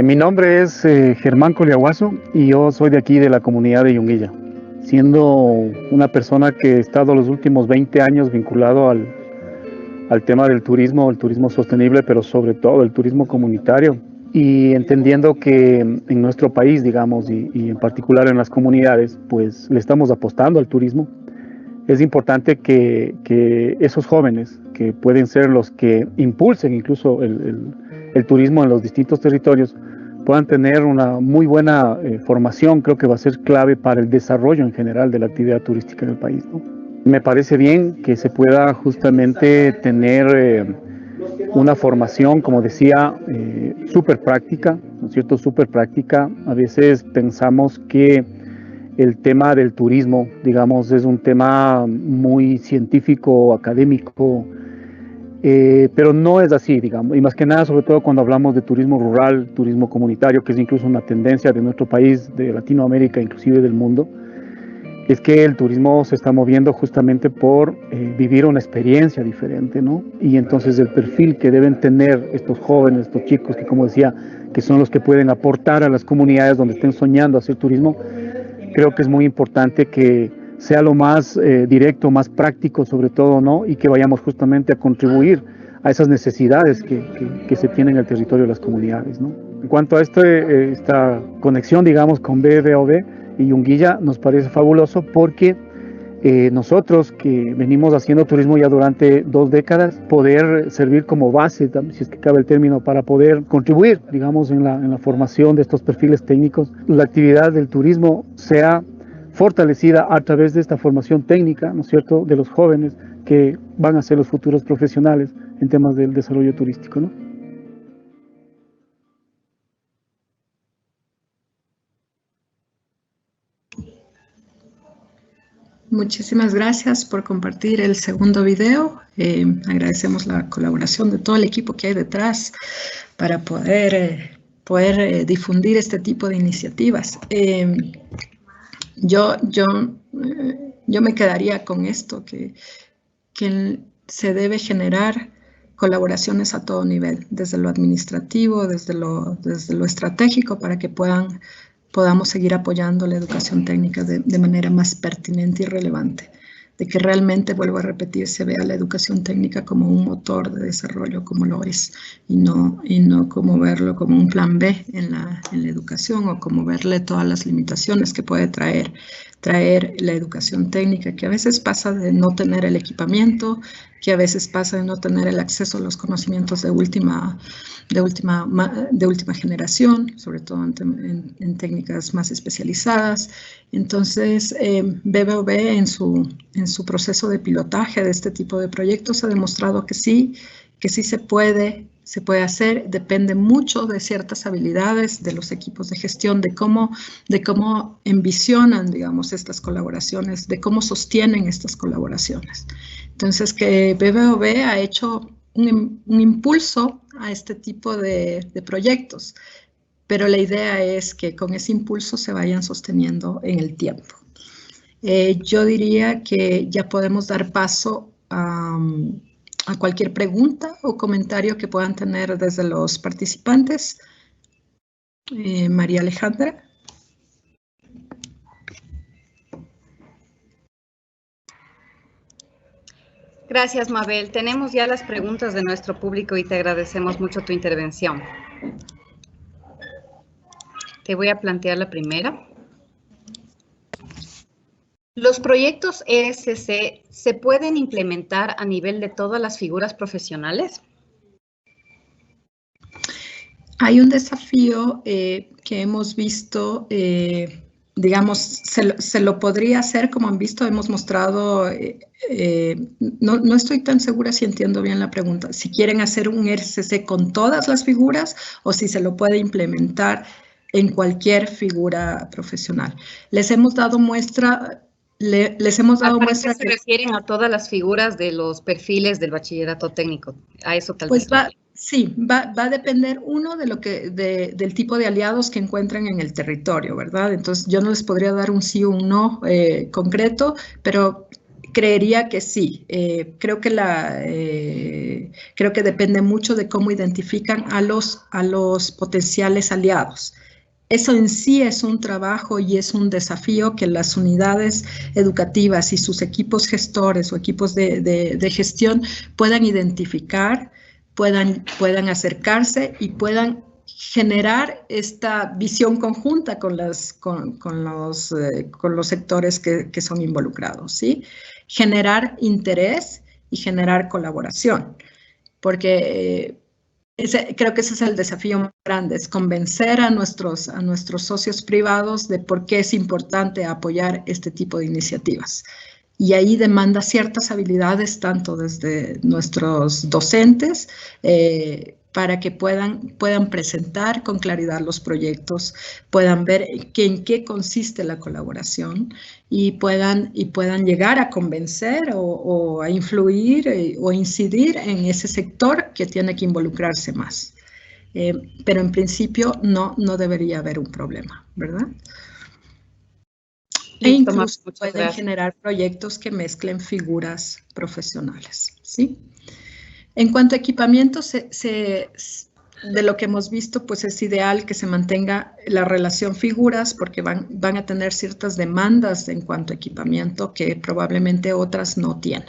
Mi nombre es Germán Coliaguazo y yo soy de aquí de la comunidad de Yunguilla, siendo una persona que he estado los últimos 20 años vinculado al tema del turismo, el turismo sostenible, pero sobre todo el turismo comunitario, y entendiendo que en nuestro país, digamos, y en particular en las comunidades, pues le estamos apostando al turismo. Es importante que esos jóvenes, que pueden ser los que impulsen incluso el turismo en los distintos territorios, puedan tener una muy buena formación. Creo que va a ser clave para el desarrollo en general de la actividad turística en el país, ¿no? Me parece bien que se pueda justamente tener una formación, como decía, súper práctica, ¿no es cierto? Súper práctica. A veces pensamos que el tema del turismo, digamos, es un tema muy científico, académico, pero no es así, digamos, y más que nada, sobre todo cuando hablamos de turismo rural, turismo comunitario, que es incluso una tendencia de nuestro país, de Latinoamérica, inclusive del mundo, es que el turismo se está moviendo justamente por vivir una experiencia diferente, ¿no? Y entonces el perfil que deben tener estos jóvenes, estos chicos, que como decía, que son los que pueden aportar a las comunidades donde estén soñando hacer turismo, creo que es muy importante que sea lo más directo, más práctico sobre todo, ¿no? Y que vayamos justamente a contribuir a esas necesidades que se tienen en el territorio de las comunidades, ¿no? En cuanto a esta conexión, digamos, con BBOB y Yunguilla, nos parece fabuloso porque nosotros que venimos haciendo turismo ya durante 2 décadas, poder servir como base, si es que cabe el término, para poder contribuir, digamos, en la formación de estos perfiles técnicos, la actividad del turismo sea fortalecida a través de esta formación técnica, ¿no es cierto?, de los jóvenes que van a ser los futuros profesionales en temas del desarrollo turístico, ¿no? Muchísimas gracias por compartir el segundo video. Agradecemos la colaboración de todo el equipo que hay detrás para poder difundir este tipo de iniciativas. Yo me quedaría con esto, que se debe generar colaboraciones a todo nivel, desde lo administrativo, desde lo estratégico, para que podamos seguir apoyando la educación técnica de manera más pertinente y relevante, de que realmente, vuelvo a repetir, se vea la educación técnica como un motor de desarrollo, como lo es, y no como verlo como un plan B en la educación, o como verle todas las limitaciones que puede traer la educación técnica, que a veces pasa de no tener el equipamiento, que a veces pasa de no tener el acceso a los conocimientos de última generación, sobre todo en técnicas más especializadas. Entonces, BBOB en su proceso de pilotaje de este tipo de proyectos ha demostrado que sí se puede hacer. Depende mucho de ciertas habilidades de los equipos de gestión, de cómo envisionan, digamos, estas colaboraciones, de cómo sostienen estas colaboraciones. Entonces, que BBOB ha hecho un impulso a este tipo de proyectos, pero la idea es que con ese impulso se vayan sosteniendo en el tiempo. Yo diría que ya podemos dar paso a cualquier pregunta o comentario que puedan tener desde los participantes. María Alejandra. Gracias, Mabel. Tenemos ya las preguntas de nuestro público y te agradecemos mucho tu intervención. Te voy a plantear la primera. ¿Los proyectos ESC se pueden implementar a nivel de todas las figuras profesionales? Hay un desafío que hemos visto, digamos, se lo podría hacer, como han visto, hemos mostrado, no estoy tan segura si entiendo bien la pregunta, si quieren hacer un ESC con todas las figuras o si se lo puede implementar en cualquier figura profesional. Les hemos dado muestra. Les hemos dado muestra que se refieren a todas las figuras de los perfiles del bachillerato técnico. A eso tal vez. Sí, va a depender uno de del tipo de aliados que encuentran en el territorio, ¿verdad? Entonces yo no les podría dar un sí o un no concreto, pero creería que sí. Creo que depende mucho de cómo identifican a los potenciales aliados. Eso en sí es un trabajo y es un desafío que las unidades educativas y sus equipos gestores o equipos de gestión puedan identificar, puedan acercarse y puedan generar esta visión conjunta con los sectores que son involucrados, ¿sí? Generar interés y generar colaboración, porque creo que ese es el desafío más grande, es convencer a nuestros socios privados de por qué es importante apoyar este tipo de iniciativas. Y ahí demanda ciertas habilidades, tanto desde nuestros docentes, para que puedan presentar con claridad los proyectos, puedan ver en qué consiste la colaboración y puedan llegar a convencer o a influir o incidir en ese sector que tiene que involucrarse más. Pero en principio no debería haber un problema, ¿verdad? E incluso pueden generar proyectos que mezclen figuras profesionales, ¿sí? En cuanto a equipamiento, de lo que hemos visto, pues es ideal que se mantenga la relación figuras porque van a tener ciertas demandas en cuanto a equipamiento que probablemente otras no tienen.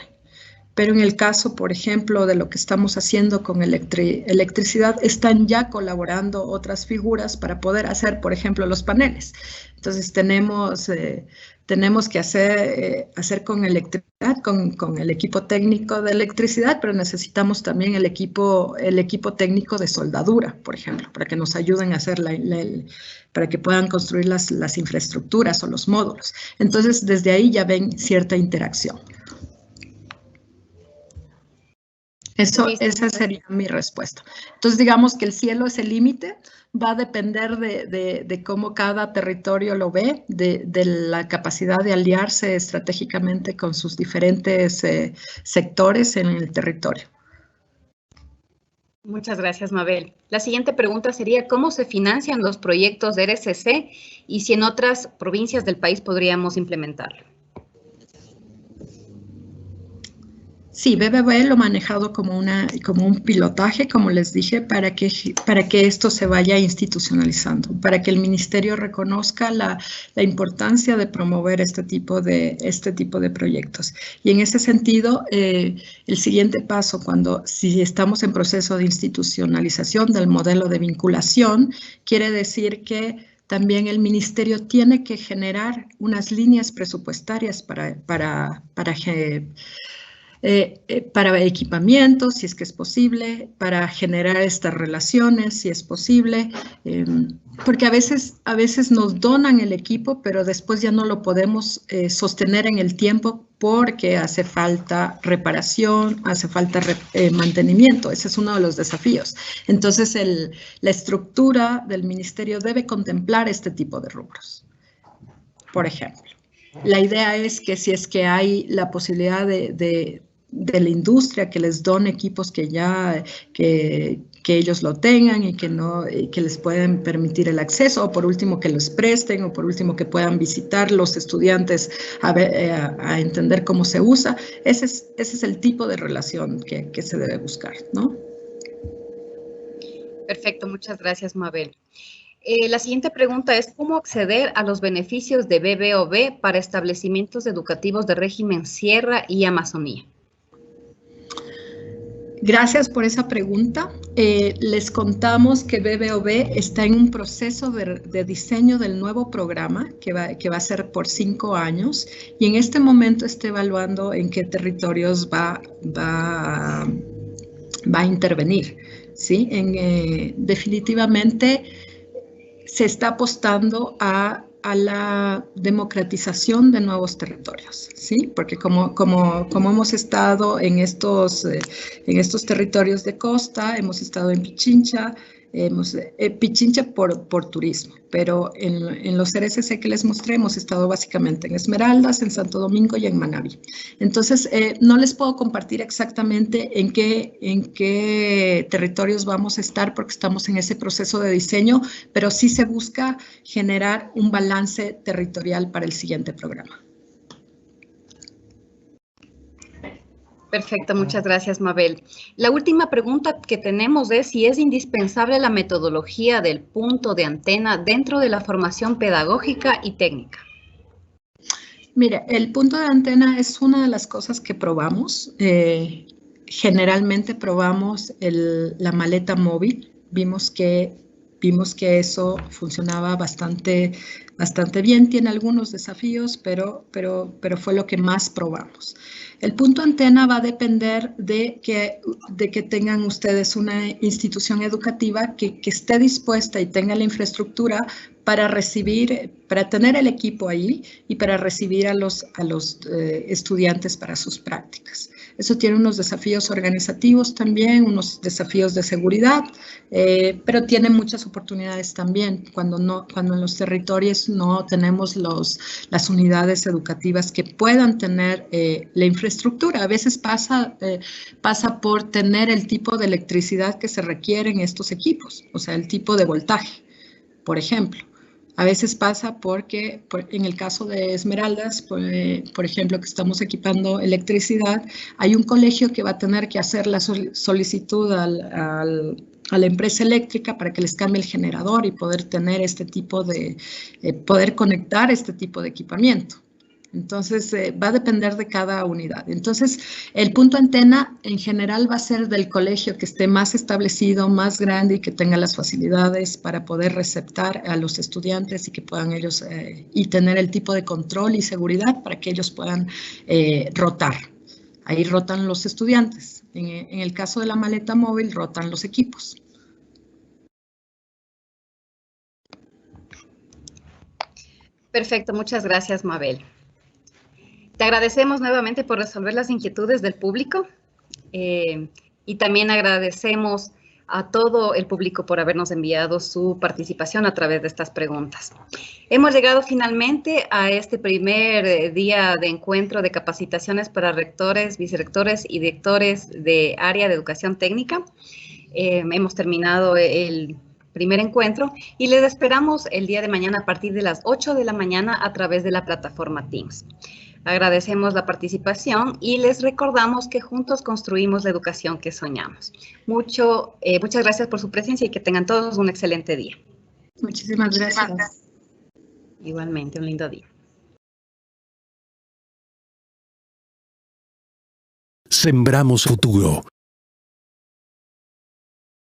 pero en el caso, por ejemplo, de lo que estamos haciendo con electricidad, están ya colaborando otras figuras para poder hacer, por ejemplo, los paneles. Entonces tenemos que hacer con electricidad, con el equipo técnico de electricidad, pero necesitamos también el equipo técnico de soldadura, por ejemplo, para que nos ayuden a hacer para que puedan construir las infraestructuras o los módulos. Entonces, desde ahí ya ven cierta interacción. Esa sería mi respuesta. Entonces, digamos que el cielo es el límite, va a depender de cómo cada territorio lo ve, de la capacidad de aliarse estratégicamente con sus diferentes sectores en el territorio. Muchas gracias, Mabel. La siguiente pregunta sería, ¿cómo se financian los proyectos de RSC y si en otras provincias del país podríamos implementarlo? Sí, BBB lo ha manejado como un pilotaje, como les dije, para que esto se vaya institucionalizando, para que el ministerio reconozca la importancia de promover este tipo de proyectos. Y en ese sentido, el siguiente paso, si estamos en proceso de institucionalización del modelo de vinculación, quiere decir que también el ministerio tiene que generar unas líneas presupuestarias para equipamientos, si es que es posible, para generar estas relaciones, si es posible, porque a veces nos donan el equipo, pero después ya no lo podemos sostener en el tiempo porque hace falta reparación, hace falta mantenimiento. Ese es uno de los desafíos. Entonces, la estructura del ministerio debe contemplar este tipo de rubros, por ejemplo. La idea es que si es que hay la posibilidad de la industria que les done equipos que ellos lo tengan y que les pueden permitir el acceso, o por último que los presten, o por último que puedan visitar los estudiantes a entender cómo se usa. Ese es el tipo de relación que se debe buscar, ¿no? Perfecto, muchas gracias, Mabel. La siguiente pregunta es, ¿cómo acceder a los beneficios de BBOB para establecimientos educativos de régimen Sierra y Amazonía? Gracias por esa pregunta. Les contamos que BBOB está en un proceso de diseño del nuevo programa que va a ser por 5 años y en este momento está evaluando en qué territorios va a intervenir, ¿sí? Definitivamente se está apostando a la democratización de nuevos territorios, ¿sí? Porque como hemos estado en estos territorios de costa, hemos estado en Pichincha, Pichincha por turismo, pero en los RSC que les mostré hemos estado básicamente en Esmeraldas, en Santo Domingo y en Manabí. Entonces, no les puedo compartir exactamente en qué territorios vamos a estar porque estamos en ese proceso de diseño, pero sí se busca generar un balance territorial para el siguiente programa. Perfecto, muchas gracias, Mabel. La última pregunta que tenemos es si es indispensable la metodología del punto de antena dentro de la formación pedagógica y técnica. Mira, el punto de antena es una de las cosas que probamos. Generalmente probamos la maleta móvil. Vimos que eso funcionaba bastante bien. Tiene algunos desafíos, pero fue lo que más probamos. El punto antena va a depender de que tengan ustedes una institución educativa que esté dispuesta y tenga la infraestructura para tener el equipo ahí y para recibir a los estudiantes para sus prácticas. Eso tiene unos desafíos organizativos también, unos desafíos de seguridad, pero tiene muchas oportunidades también cuando en los territorios no tenemos las unidades educativas que puedan tener la infraestructura. A veces pasa por tener el tipo de electricidad que se requiere en estos equipos, o sea, el tipo de voltaje, por ejemplo. A veces pasa porque, en el caso de Esmeraldas, por ejemplo, que estamos equipando electricidad, hay un colegio que va a tener que hacer la solicitud a la empresa eléctrica para que les cambie el generador y poder tener poder conectar este tipo de equipamiento. Entonces, va a depender de cada unidad. Entonces, el punto antena en general va a ser del colegio que esté más establecido, más grande y que tenga las facilidades para poder receptar a los estudiantes y que puedan ellos y tener el tipo de control y seguridad para que ellos puedan rotar. Ahí rotan los estudiantes. En el caso de la maleta móvil, rotan los equipos. Perfecto, muchas gracias, Mabel. Te agradecemos nuevamente por resolver las inquietudes del público y también agradecemos a todo el público por habernos enviado su participación a través de estas preguntas. Hemos llegado finalmente a este primer día de encuentro de capacitaciones para rectores, vicerrectores y directores de área de educación técnica. Hemos terminado el primer encuentro y les esperamos el día de mañana a partir de las 8 de la mañana a través de la plataforma Teams. Agradecemos la participación y les recordamos que juntos construimos la educación que soñamos. Muchas gracias por su presencia y que tengan todos un excelente día. Muchísimas gracias. Igualmente, un lindo día. Sembramos futuro.